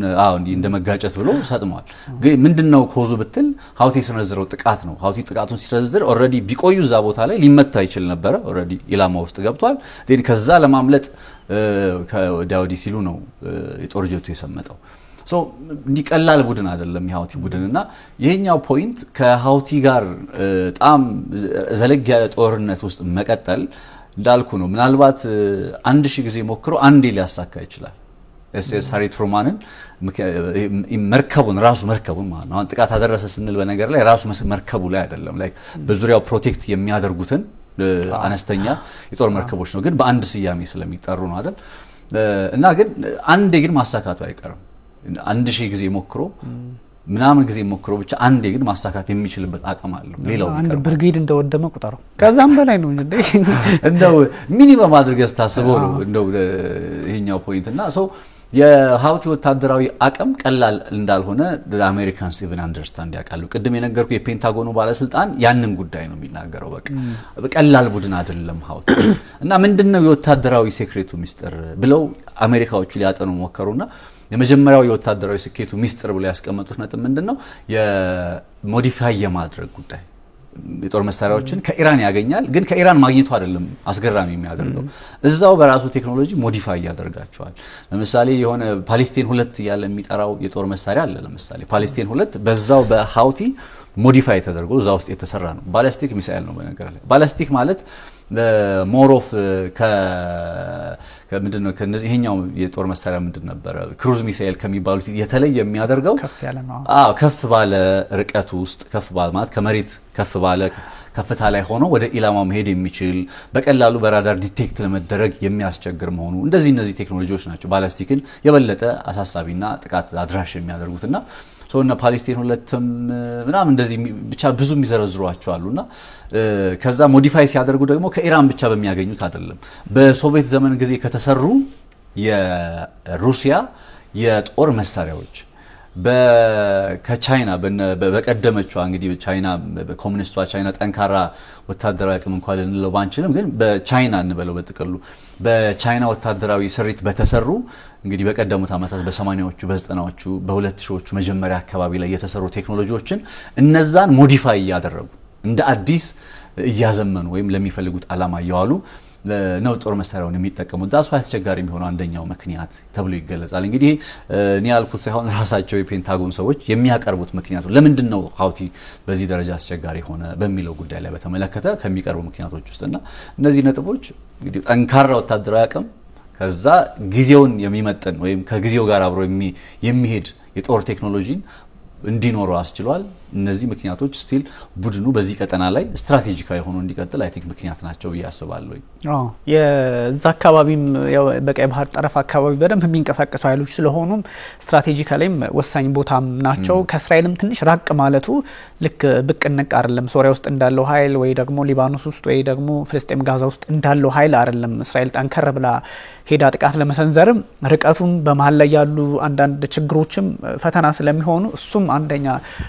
B: እንደመጋጨት ብሎ ሰጥሟል ግን ምንድነው ኮዙ ብትል ሃውቲ ሰነዝረው ጥቃት ነው ሃውቲ ጥቃቱን ሲሰነዝር ኦሬዲ ቢቆዩ ዛ ቦታ ላይ ሊመታ ይችል ነበር ኦሬዲ ኢላማ ውስጥ ገብቷል ዴን ከዛ ለማምለጥ ከዳውዲ ሲሉ ነው የጦር ጀቱ የሰመጠው ሶ እንዲቀላል ቡድን አይደለም የሃውቲ ቡድንና ይሄኛው ፖይንት ከሃውቲ ጋር በጣም ዘለግ ያለ ጦርነት ውስጥ መቀጠል እንዳልኩ ነው ምናልባት 1000 ጊዜ ሞክሮ አንዴ ሊያሳካ ይችላል ኤስኤስ ሃሪ ትሩማንን መርከቡን ማለት ነው ጥቃት አደረሰ ስንል በነገር ላይ ራሱ መርከቡ ላይ አይደለም ላይክ በዙሪያው ፕሮቴክት የሚያደርጉትን አነስተኛ የጦር መርከቦች ነው ግን በአንድ ስያሜ ስለሚጠሩ ነው አይደል እና ግን አንዴ ግን ማሳካቱ አይቀርም 1000 ጊዜ ሞክሮ ምናምን ጊዜ ሞክሮ ብቻ አንዴ ግን ማሳካት የሚችልበት አቅም አለው ሌላው
A: አንድ ብርጌድ እንደወደመ ቁጠረው ከዛም በላይ ነው እንዴ
B: እንደው ሚኒመም አድርገህ ታስበው ነው እንደው ይሄኛው ፖይንት እና ሶ የሃውቲ ወታደራዊ አቅም ቀላል እንዳልሆነ አሜሪካንስ ኢቭን አንደርስታንድ ያቃሉ ቅድም የነገርኩ የፔንታጎኑ ባለስልጣን ያንን ጉዳይ ነው የሚናገረው በቃ ቀላል ቡድን አይደለም ሃውቲ እና ምንድነው የወታደራዊ ሴክሬቱ ሚስጥር ብለው አሜሪካዎቹ ሊያጠኑ ሞከሩና የመጀመሪያው የወታደራዊ ስኬቱ ሚስጥር ብለው ያስቀመጡት ነጥብ ምንድነው የሞዲፋይ የማድረግ ጉዳይ የጦር መሳሪያዎችን ከኢራን ያገኛል ግን ከኢራን ማግኘቱ አይደለም አስገራሚ የሚያደርገው እዛው በራሱ ቴክኖሎጂ ሞዲፋይ ያደርጋቸዋል ለምሳሌ የሆነ ፓሌስቲን 2 ያለ የሚጠራው የጦር መሳሪያ አለ ለምሳሌ ፓሌስቲን 2 በዛው በሃውቲ ሞዲፋይ ተደርጎ እዛ ውስጥ የተሰራ ነው ባላስቲክ ሚሳኤል ነው በነገር ላይ ባላስቲክ ማለት ሞሮፍ ከምንድነው ይሄኛው የጦር መሳሪያ ምንድን ነበር ክሩዝ ሚሳኤል ከሚባሉት የተለየ የሚያደርገው ከፍ ባለ ርቀት ውስጥ ከፍ ባለ ማለት ከመሬት ከፍ ባለ ከፍታ ላይ ሆኖ ወደ ኢላማው መሄድ የሚችል በቀላሉ በራዳር ዲቴክት ለመደረግ የሚያስቸግር መሆኑ እነዚህ ቴክኖሎጂዎች ናቸው ባላስቲክን የበለጠ አሳሳቢና ጥቃት አድራሽ የሚያደርጉትና ሶና ፓሌስቲን ሁለቱም ምናም እንደዚህ ብቻ ብዙ የሚዘረዝሯቸው አሉና ከዛ ሞዲፋይ ሲያደርጉ ደግሞ ከኢራን ብቻ በሚያገኙት አይደለም በሶቪየት ዘመን ጊዜ ከተሰሩ የሩሲያ የጦር መሳሪያዎች ከቻይና በቀደመችው እንግዲህ ቻይና በኮሙኒስቷ ቻይና ጠንካራ ወታደራዊ አቅም እንኳን ልንለው ባንችልም ግን በቻይና እንበለው በጥቅሉ በቻይና ወታደራዊ ስሪት በተሰሩ እንግዲህ በቀደሙት አመታት በ80ዎቹ በ90ዎቹ በ2000ዎቹ መጀመሪያ አካባቢ ላይ የተሰሩ ቴክኖሎጂዎችን እነዛን ሞዲፋይ ያደረጉ እንደ አዲስ ያዘመኑ ወይም ለሚፈልጉት አላማ ያዋሉ ነው ጦር መሳሪያውን የሚጠቀሙት ዳስ አስቸጋሪ የሚሆነው አንደኛው ምክንያት ተብሎ ይገለጻል እንግዲህ እኔ ያልኩት ሳይሆን ራሳቸው የፔንታጎን ሰዎች የሚያቀርቡት ምክንያቱ ለምንድን ነው ሀውቲ በዚህ ደረጃ አስቸጋሪ ሆነ በሚለው ጉዳይ ላይ በተመለከተ ከሚቀርቡ ምክንያቶች ውስጥና እነዚህ ነጥቦች እንግዲህ ጠንካራ ወታደራዊ አቅም ከዛ ጊዜውን የሚመጥን ወይም ከጊዜው ጋር አብሮ የሚሄድ የጦር ቴክኖሎጂን እንዲኖረው አስችሏል እነዚህ ምክንያቶች ስቲል ቡድኑ በዚህ ቀጠና ላይ ስትራቴጂካሊ ሆኖ እንዲቀጥል አይ ቲንክ ምክንያት ናቸው ያስባለሁ
A: የዛ አካባቢም ያው በቀይ ባህር ጠረፍ አካባቢ በደንብ የሚንቀሳቀሱ ኃይሎች ስለሆኑም ስትራቴጂካሊም ወሳኝ ቦታም ናቸው ከእስራኤልም ትንሽ ራቅ ማለቱ ልክ ብቅንቅ አይደለም ሶሪያ ውስጥ እንዳለው ኃይል ወይ ደግሞ ሊባኖስ ውስጥ ወይ ደግሞ ፍልስጤም ጋዛ ውስጥ እንዳለው ኃይል አይደለም እስራኤል ጠንከር ብላ ሄዳ ጥቃት ለመሰንዘርም ርቀቱም በመሃል ላይ ያሉ አንዳንድ ችግሮችም ፈተና ስለሚሆኑ እሱም አንደኛ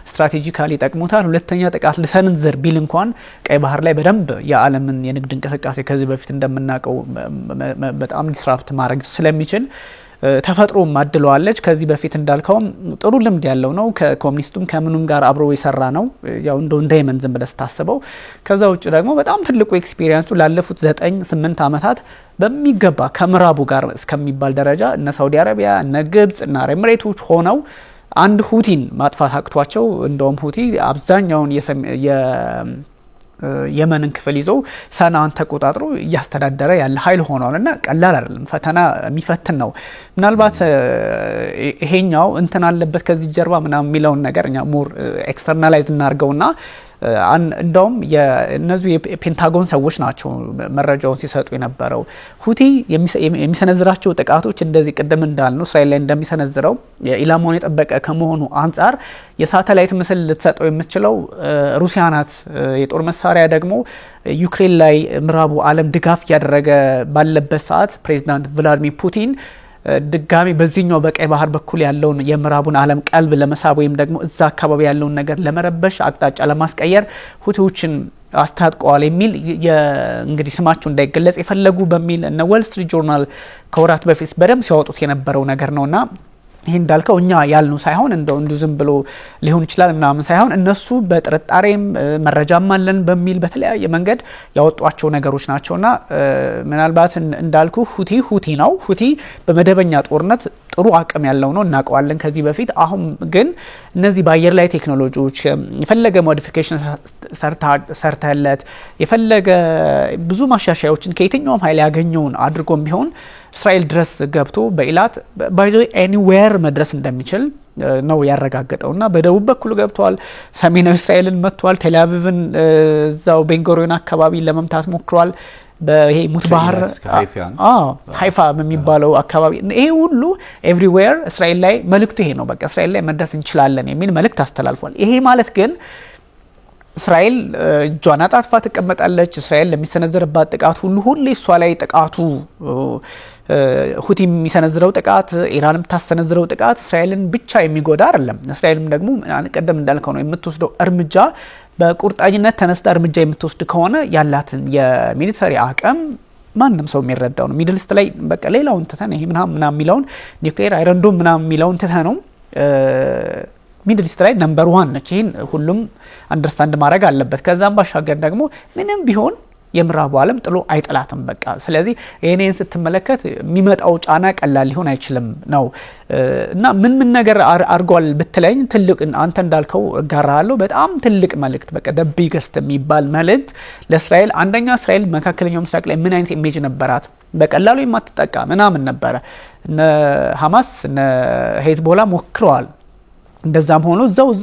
A: ስትራቴጂካሊ ጠቅሞታል ሁለተኛ ጥቃት ለሰንዘር ቢል እንኳን ቀይ ባህር ላይ በደንብ የዓለምን የንግድ እንቅስቃሴ ከዚህ በፊት እንደምናቀው በጣም ዲስራፕት ማድረግ ስለሚችል ተፈጥሮ ማድለዋለች ከዚህ በፊት እንዳልከው ጥሩ ልምድ ያለው ነው ከኮሙኒስቱም ከምኑም ጋር አብሮ ይሰራ ነው ያው እንደ የመን ዝም ብለስ ታስበው ከዛ ውጭ ደግሞ በጣም ትልቁ ኤክስፒሪየንሱ ላለፉት 9-8 አመታት በሚገባ ከምራቡ ጋር እስከሚባል ደረጃ እነ ሳውዲ አረቢያ እነ ግብጽ እና ኤሚሬቶች ሆነው አንድ ሁቲን ማጥፋት አቅቷቸው እንደውም ሁቲ አብዛኛውን የመንን ክፍል ይዞ ሰናን ተቆጣጥሮ ያስተዳደረ ያለ ኃይል ሆኗልና ቀላል አይደለም ፈተና የሚፈትን ነው ምናልባት ይሄኛው እንትን አለበት ከዚህ ጀርባ ምናምን የሚለው ነገርኛ ሞር ኤክስተርናላይዝ እናርገውና እንደውም የነዚህ የፔንታጎን ሰዎች ናቸው መረጃውን ሲሰጡ የነበረው ሁቲ የሚሰነዝራቸው ጥቃቶች እንደዚህ ቀደም እንዳልነው እስራኤል ላይ እንደሚሰነዝረው ኢላማውን የጠበቀ ከመሆኑ አንፃር የሳተላይት ምስል ልትሰጠው የምትችለው ሩሲያ ናት የጦር መሳሪያ ደግሞ ዩክሬን ላይ ምዕራቡ ዓለም ድጋፍ ያደረገ ባለበት ሰዓት ፕሬዝዳንት ቭላድሚር ፑቲን ድጋሚ በዚህኛው በቀይ ባህር በኩል ያለውን የምዕራቡን ዓለም ቀልብ ለመሳብ ወይም ደግሞ እዛ አካባቢ ያለውን ነገር ለመረበሽ አቅጣጫ ለማስቀየር ሁቲዎችን አስታጥቀዋል የሚል እንግዲህ ስማቸው እንዳይገለጽ የፈለጉ በሚል እነ ወል ስትሪት ጆርናል ከወራት በፊት በደም ሲያወጡት የነበረው ነገር ነውና ይሄ እንዳልከው እኛ ያልኑ ሳይሆን እንደው ዝም ብሎ ሊሆን ይችላል ምናምን ሳይሆን እነሱ በጥርጣሬም መረጃም አለን በሚል በተለያየ መንገድ ያወጧቸው ነገሮች ናቸውና ምናልባት እንዳልኩ ሁቲ ነው ሁቲ በመደበኛ ጦርነት ጥሩ አቅም ያለው ነው እናቀዋለን ከዚህ በፊት አሁን ግን እነዚህ ባየር ላይ ቴክኖሎጂዎች የፈለገ ሞዲፊኬሽን ሰርተለት የፈለገ ብዙ ማሻሻያዎችን ከየትኛውም ኃይል ያገኘውን አድርጎም ቢሆን እስራኤል ድረስ ገብቶ በኢላት ባይዘ ኤኒዌር መድረስ እንደሚችል ነው ያረጋገጠውና በደቡብ በኩል ገብቷል ሰሜናዊ እስራኤልን መጥቷል ቴልአቪቭን ዛው ቤንጎሪዮን አካባቢ ለመምታት ሞክሯል በይሄ ሙት ባህር ሃይፋ በሚባለው አካባቢ ይሄ ሁሉ ኤቭሪዌር እስራኤል ላይ መልእክቱ ይሄ ነው በቃ እስራኤል ላይ መድረስ እንችላለን የሚል መልእክት አስተላልፏል ይሄ ማለት ግን እስራኤል ጆና ጣጥፋ ተቀመጣለች እስራኤል ለሚሰነዘርባት ጥቃት ሁሉ እሷ ላይ ጥቃቱ ሁቲ የሚሰነዝረው ጥቃት ኢራንም ታሰነዝረው ጥቃት እስራኤልን ብቻ የሚጎዳ አይደለም እስራኤልም ደግሞ ቀደም እንዳልከው ነው የምትወስደው እርምጃ በቁርጣኝነት ተነስታ እርምጃ የምትወስድ ከሆነ ያላትን የሚሊተሪ አቅም ማንንም ሰው የሚረዳው ነው ሚድል ኢስት ላይ በቃ ሌላውን ተተነ ይሄ ምናምን የሚለውን ኒውክሌር አይረንዶም ምናምን የሚለውን ተተነው ሚድል ኢስት ላይ ነምበር 1 ነች ይሄን ሁሉም አንደርስታንድ ማድረግ አለበት ከዛም ባሻገር ደግሞ ምንም ቢሆን የምዕራቡ ዓለም ጥሎ አይጥላትም በቃ ስለዚህ ይሄንን ስትመለከት የሚመጣው ጫና ቀላል ሊሆን አይችልም ነው እና ምን ነገር አርጓል ብትለኝ ትልቅ አንተ እንዳልከው ጋራለው በጣም ትልቅ መልእክት በቃ the biggest የሚባል መልእክት ለእስራኤል አንደኛ እስራኤል መካከለኛው ምስራቅ ላይ ምን አይነት ኢሜጅ ነበራት በቀላሉ የማትጠቃ ምናምን ነበር እነ ሐማስ እነ ሄዝቦላ ሞክረዋል እንደዛም ሆኖ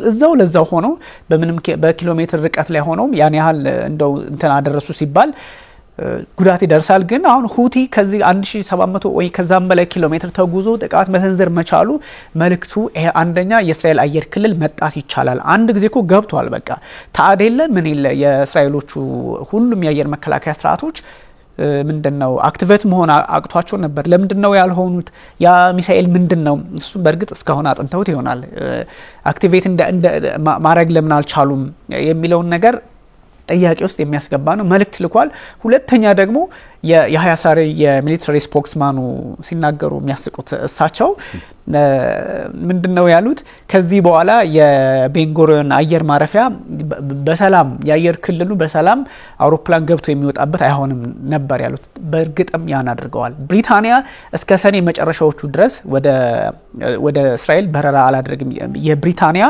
A: እዛው ለዛው ሆኖ በምንም በኪሎሜትር ርቀት ላይ ሆኖ ያን ያህል እንደው እንትን አደረሱ ሲባል ጉዳት ይደርሳል ግን አሁን ሁቲ ከዚህ 1700 ወይ ከዛም በላይ ኪሎሜትር ተጉዞ ጥቃት መሰንዘር መቻሉ መልእክቱ አንደኛ የእስራኤል አየር ክልል መጣት ይቻላል አንድ ጊዜ እኮ ገብቷል በቃ ታዲያ ምን ይለ የእስራኤሎቹ ሁሉም የአየር መከላከያ ስርዓቶች ምንድነው አክቲቬት መሆን አቅቷቸው ነበር ለምንድነው ያልሆኑት ያ ሚሳኤል ምንድነው እሱ በርግጥ እስካሁን አጥንተውት ይሆናል አክቲቬት እንደ ማድረግ ለምን አልቻሉም የሚለው ነገር ጥያቄ ውስጥ የሚያስገባ ነው መልእክት ልኳል ሁለተኛ ደግሞ የሃያ ሳሬ የሚሊተሪ ስፖክስማኑ ሲናገሩ የሚያስቁት እሳቸው ምንድነው ያሉት ከዚህ በኋላ የቤንጎሪዮን አየር ማረፊያ በሰላም የአየር ክልሉ በሰላም አውሮፕላን ገብቶ የሚወጣበት አይሆንም ነበር ያሉት በእርግጥም ያን አድርገዋል ብሪታንያ እስከ ሰኔ መጨረሻዎቹ ድረስ ወደ እስራኤል በረራ አላደረግም የብሪታንያ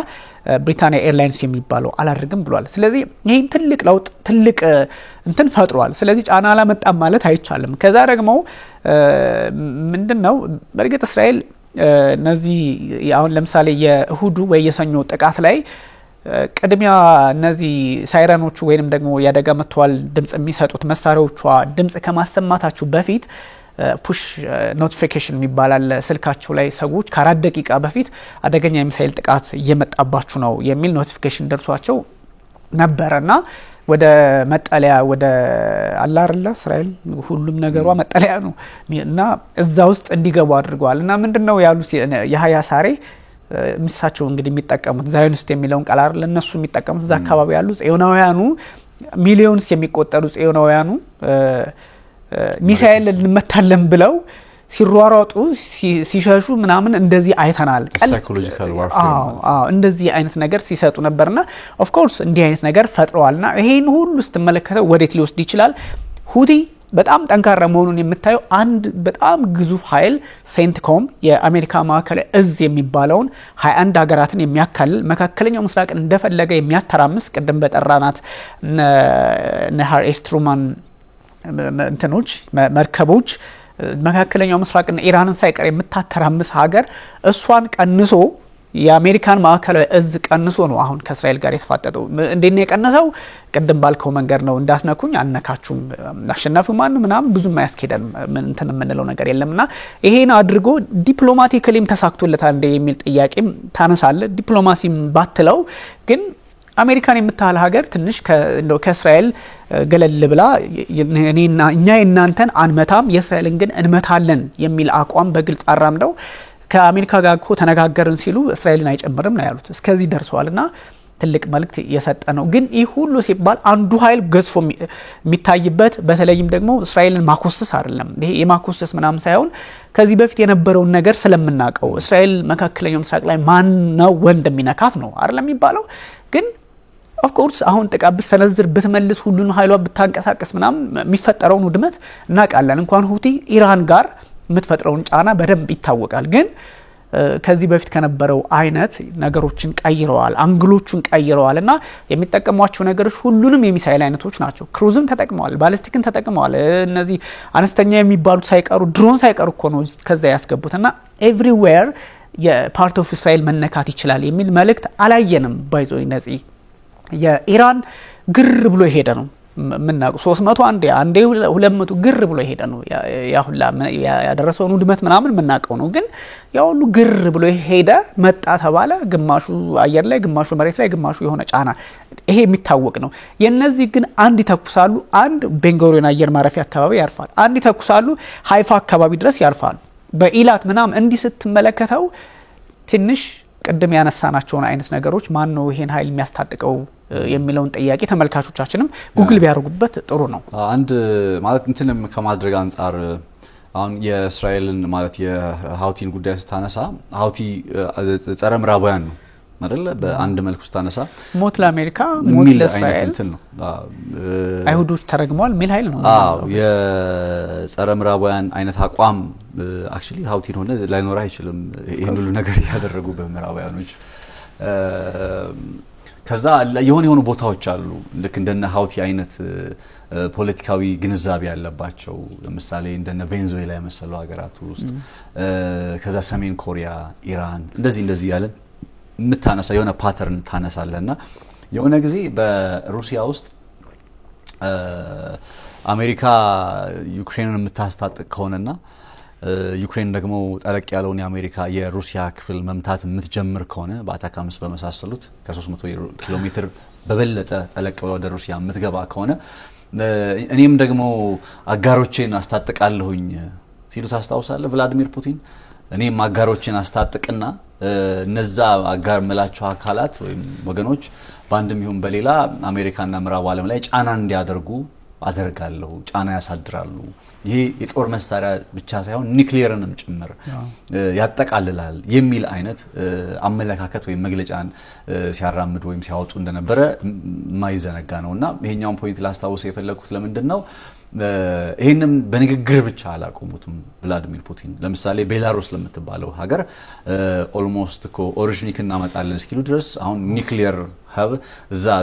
A: ኤርላይንስ የሚባለው አላደረግም ብሏል ስለዚህ ይሄን ትልቅ ለውጥ ትልቅ እንትን ፈጥሯል ስለዚህ ጫና አላመጣም ማለት አይቻልም ከዛ ደግሞ ምንድነው በርግጥ እስራኤል እነዚህ አሁን ለምሳሌ የእሁዱ ወይ የሰኞ ጥቃት ላይ ቅድሚያ እነዚህ ሳይረኖቹ ወይንም ደግሞ ያደጋ መጥቷል ድምጽ የሚሰጡት መሳሪያዎቿ ድምጽ ከማሰማታቸው በፊት ፑሽ ኖቲፊኬሽን የሚባላል ስልካቸው ላይ ሰዎች ከ4 ደቂቃ በፊት አደገኛ የሚሳኤል ጥቃት እየመጣባችሁ ነው የሚል ኖቲፊኬሽን ደርሷቸው ነበርና ወደ መጠለያ ወደ አላርላ እስራኤል ሁሉም ነገሯ መጠለያ ነው እና እዛ ውስጥ እንዲገቡ አድርገዋልና ምንድነው ያሉት የሃያ ሳሬ ምሳቸው እንግዲህ የሚጠቀሙት ዛዮኒስት የሚለውን ቃል አይደል እነሱ የሚጠቀሙት እዛ አካባቢ ያሉ ጽዮናውያኑ ሚሊዮንስ የሚቆጠሩ ጽዮናውያኑ ሚሳኤል እንመታለን ብለው ሲሯሯጡ ሲሸሹ ምናምን እንደዚህ አይተናል
B: ሳይኮሎጂካል ዋርፌር
A: እንደዚህ አይነት ነገር ሲሰጡ ነበርና ኦፍ ኮርስ እንዲህ አይነት ነገር ፈጥረዋልና ይሄን ሁሉ ስትመለከተው ወዴት ሊወስድ ይችላል ሁቲ በጣም ጠንካራ መሆኑን የምታየው አንድ በጣም ግዙፍ ኃይል ሴንትኮም የአሜሪካ ማዕከላዊ እዝ የሚባለውን 21 ሀገራትን የሚያካልል መካከለኛው ምስራቅን እንደፈለገ የሚያተራምስ ቅድም በጠራናት ነሃር ኤስትሩማን እንትኖች መርከቦች መካከለኛው ምስራቅና ኢራንን ሳይቀር የምታተራምስ ሀገር እሷን ቀንሶ የአሜሪካን ማዕከላዊ እዝ ቀንሶ ነው አሁን ከእስራኤል ጋር የተፋጠጠው እንዴት ነው የቀነሰው ቅድም ባልከው መንገድ ነው እንዳስነኩኝ አነካቹም አሸናፊው ማን ምናምን ብዙም ማያስኬደን እንትን የምንለው ነገር የለምና ይሄን አድርጎ ዲፕሎማቲካሊም ተሳክቶለታል እንደ የሚል ጥያቄም ታነሳለ ዲፕሎማሲም ባትለው ግን አሜሪካን የምታህል ሀገር ትንሽ ከእስራኤል ገለል ብላ እኛ እናንተን አንመታም የእስራኤልን ግን እንመታለን የሚል አቋም በግልጽ አራምደው ከአሜሪካ ጋር እኮ ተነጋገርን ሲሉ እስራኤልን አይጨምርም ነው ያሉት እስከዚህ ደርሰዋልና ትልቅ መልእክት የሰጠ ነው ግን ይህ ሁሉ ሲባል አንዱ ኃይል ገዝፎ የሚታይበት በተለይም ደግሞ እስራኤልን ማኮሰስ አይደለም ይሄ የማኮሰስ ምናምን ሳይሆን ከዚህ በፊት የነበረውን ነገር ስለምናቀው እስራኤል መካከለኛው ምስራቅ ላይ ማን ነው ወንድ የሚነካት ነው አይደለም የሚባለው ግን ኦፍ ኮርስ አሁን ጥቃት ብትሰነዝር ብትመልስ ሁሉን ኃይሏ ብታንቀሳቀስ ምናምን የሚፈጠረውን ውድመት እናቃለን እንኳን ሁቲ ኢራን ጋር የምትፈጥረውን ጫና በደንብ ይታወቃል ግን ከዚህ በፊት ከነበረው አይነት ነገሮችን ቀይረዋል አንግሎቹን ቀይረዋልና የሚጠቀሟቸው ነገሮች ሁሉንም የሚሳኤል አይነቶች ናቸው ክሩዝን ተጠቅመዋል ባሊስቲክን ተጠቅመዋል እነዚህ አነስተኛ የሚባሉት ሳይቀሩ ድሮን ሳይቀሩ እኮ ነው ከዛ ያስገቡትና ኤቭሪዌር የፓርት ኦፍ እስራኤል መነካት ይችላል የሚል መልእክት አላየንም ባይዞይ ነዚህ የኢራን ግር ብሎ ሄደ ነው ምናቁ 300 አንዴ 200 ግር ብሎ ሄደ ነው ያሁላ ያደረሰውን ውድመት ምናምን ምናቀው ነው ግን ያው ሁሉ ግር ብሎ ሄደ መጣ ተባለ ግማሹ አየር ላይ ግማሹ መሬት ላይ ግማሹ የሆነ ጫና ይሄ የሚታወቅ ነው የነዚህ ግን አንድ ይተኩሳሉ አንድ ቤንጎሪዮን አየር ማረፊያ አካባቢ ያርፋል አንድ ይተኩሳሉ ሃይፋ አካባቢ ድረስ ያርፋሉ በኢላት ምናምን እንዲህ ስትመለከተው ትንሽ ቀደም ያነሳናቸውን አይነት ነገሮች ማን ነው ይሄን ኃይል የሚያስታጥቀው የሚለውን ጥያቄ ተመልካቾቻችንም ጉግል ቢያደርጉበት ጥሩ ነው
B: አንድ ማለት እንትንም ከማድረግ አንፃር አሁን የእስራኤልን ማለት የሃውቲን ጉዳይ ስታነሳ ሃውቲ ጸረ ምዕራባውያን ነው አይደለ በአንድ መልኩ ስታነሳ
A: ሞት ለአሜሪካ ሞት ለእስራኤል ነው አይሁዶች ተረግመዋል ሚል ኃይል ነው
B: የጸረ ምዕራባውያን አይነት አቋም actually ሀውቲን ሆነ ላይኖር አይችልም ይሄን ሁሉ ነገር ያደረጉ በምዕራባውያኖች ከዛ የሆኑ ቦታዎች አሉ ልክ እንደነ ሀውቲ አይነት ፖለቲካዊ ግንዛቤ ያለባቸው ለምሳሌ እንደነ ቬንዙዌላ የመሰሉ ሀገራት ውስጥ ከዛ ሰሜን ኮሪያ ኢራን እንደዚህ ያለን ምታነሳ የሆነ ፓተርን ታነሳለና የሆነ ጊዜ በሩሲያ ውስጥ አሜሪካ ዩክሬንን የምታስታጥቅ ከሆነና ዩክሬን ደግሞ ጠለቅ ያለውን የአሜሪካ የሩሲያ ክፍል መምታት የምትጀምር ከሆነ በአታካምስ በመሳሰሉት ከ300 ኪሎ ሜትር በበለጠ ጠለቅ ብለው ወደ ሩሲያ የምትገባ ከሆነ እኔም ደግሞ አጋሮቼን አስታጥቃለሁኝ ሲሉ ታስታውሳለህ ቭላዲሚር ፑቲን እኔም አጋሮቼን አስታጥቅና እነዛ አጋር መላቸው አካላት ወይም ወገኖች ባንድም ይሁን በሌላ አሜሪካና ምዕራብ ዓለም ላይ ጫና እንዲያደርጉ አደርጋለሁ ጫና ያሳድራሉ ይሄ የጦር መሳሪያ ብቻ ሳይሆን ኒውክሊየርንም ጭምር ያጠቃልላል የሚል አይነት አመለካከት ወይ መግለጫን ሲያራምዱ ወይም ሲያወጡ እንደነበረ ማይዘነጋ ነውና ይሄኛውን ፖይንት ላስታውስ የፈለኩት ለምንድነው ይሄንም በንግግር ብቻ አላቆሙትም ቭላዲሚር ፑቲን ለምሳሌ ቤላሩስ ለምትባለው ሀገር ኦልሞስት ኦሪጂኒክ እናመጣለን እስኪሉ ድረስ አሁን ኒውክሊየር ሀብ እዛ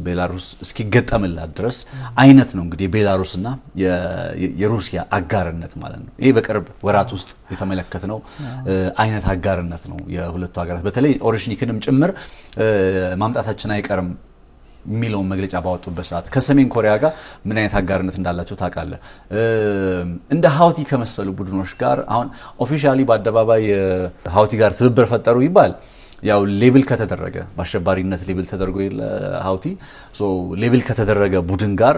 B: ቤላሩስ እስኪገጠምላት ድረስ አይነት ነው እንግዲህ ቤላሩስና የሩሲያ አጋርነት ማለት ነው ይሄ በቅርብ ወራት ውስጥ የተመለከተነው አይነት አጋርነት ነው የሁለቱ ሀገራት በተለይ ኦሪጂኒክንም ጭምር ማምጣታችን አይቀርም ሚሊዮን መግለጫ ባወጡበት ሰዓት ከሰሜን ኮሪያ ጋር ምን አይነት አጋርነት እንዳላቸው ታውቃለህ እንደ ሀውቲ ከመሰሉ ቡድኖች ጋር አሁን ኦፊሻሊ በአደባባይ ሀውቲ ጋር ትብብር ፈጠሩ ይባል ያው ሌብል ከተደረገ በአሸባሪነት ሌብል ተደርጎ ሀውቲ ሶ ሌብል ከተደረገ ቡድን ጋር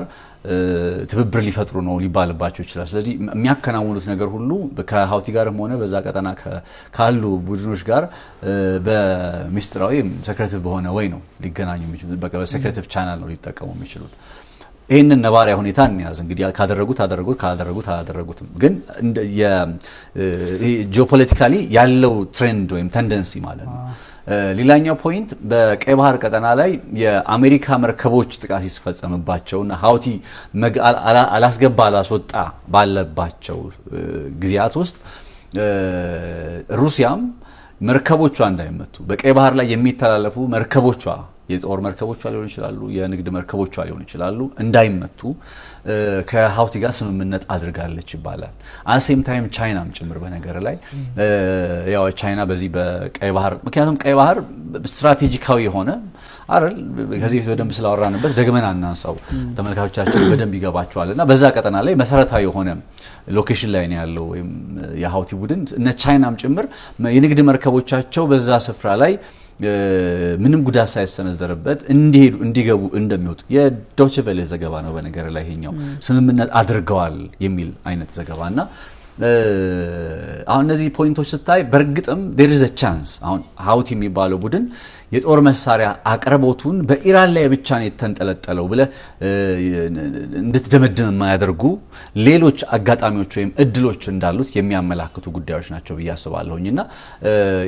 B: ትብብር ሊፈጥሩ ነው ሊባልባቸው ይችላል ስለዚህ የሚያከናውኑት ነገር ሁሉ ከሀውቲ ጋርም ሆነ በዛ ቀጠና ካሉ ቡድኖች ጋር በሚስጥራዊ ሴክሬቲቭ በሆነ ወይ ነው ሊገናኙ የሚችሉት በሴክሬቲቭ ቻናል ነው ሊጠቀሙ የሚችሉት ይሄንን ነባሪያ ሁኔታ እንያዝ እንግዲህ ካደረጉትም ግን ጂኦፖለቲካሊ ያለው ትሬንድ ወይም ቴንደንሲ ማለት ነው ሌላኛው ፖይንት በቀይ ባህር ቀጠና ላይ የአሜሪካ መርከቦች ጥቃት ሲፈጸምባቸውና ሀውቲ አላስወጣ ባለባቸው ጊዜያት ውስጥ ሩሲያም መርከቦቿ እንዳይመቱ በቀይ ባህር ላይ የሚተላለፉ መርከቦቿ የጦር መርከቦቿ ሊሆኑ ይችላሉ የንግድ መርከቦቿ ሊሆኑ ይችላሉ እንዳይመቱ ከሀውቲ ጋር ስምምነት አድርጋለች ይባላል አሴም ታይም ቻይናም ጭምር በነገር ላይ ያው ቻይና በዚህ በቀይ ባህር ምክንያቱም ቀይ ባህር ስትራቴጂካዊ የሆነ አይደል ከዚህ በደንብ ስላወራንበት ደግመን አናንሳው ተመልካቾቻችን በደንብ ይገባቸዋልና በዛ ቀጠና ላይ መሰረታዊ የሆነ ሎኬሽን ላይ ነው ያለው ወይም የሀውቲ ቡድን እነ ቻይናም ጭምር የንግድ መርከቦቻቸው በዛ ስፍራ ላይ ምንም ጉዳት ሳይሰነዘርበት እንዲገቡ እንደሚወጡ የዶይቼ ቬለ ዘገባ ነው በነገር ላይ ይሄኛው ስምምነት አድርገዋል የሚል አይነት ዘገባና አሁን እነዚህ ፖይንቶች ስታይ በርግጥም there is a chance አሁን ሀውቲ የሚባለው ቡድን የጦር መሳሪያ አቅርቦቱን በኢራን ላይ ብቻ ነው የተንጠለጠለው ብለ እንድትደመድም የማያደርጉ ሌሎች አጋጣሚዎች ወይም እድሎች እንዳሉት የሚያመላክቱ ጉዳዮች ናቸው በያስባለሁኝና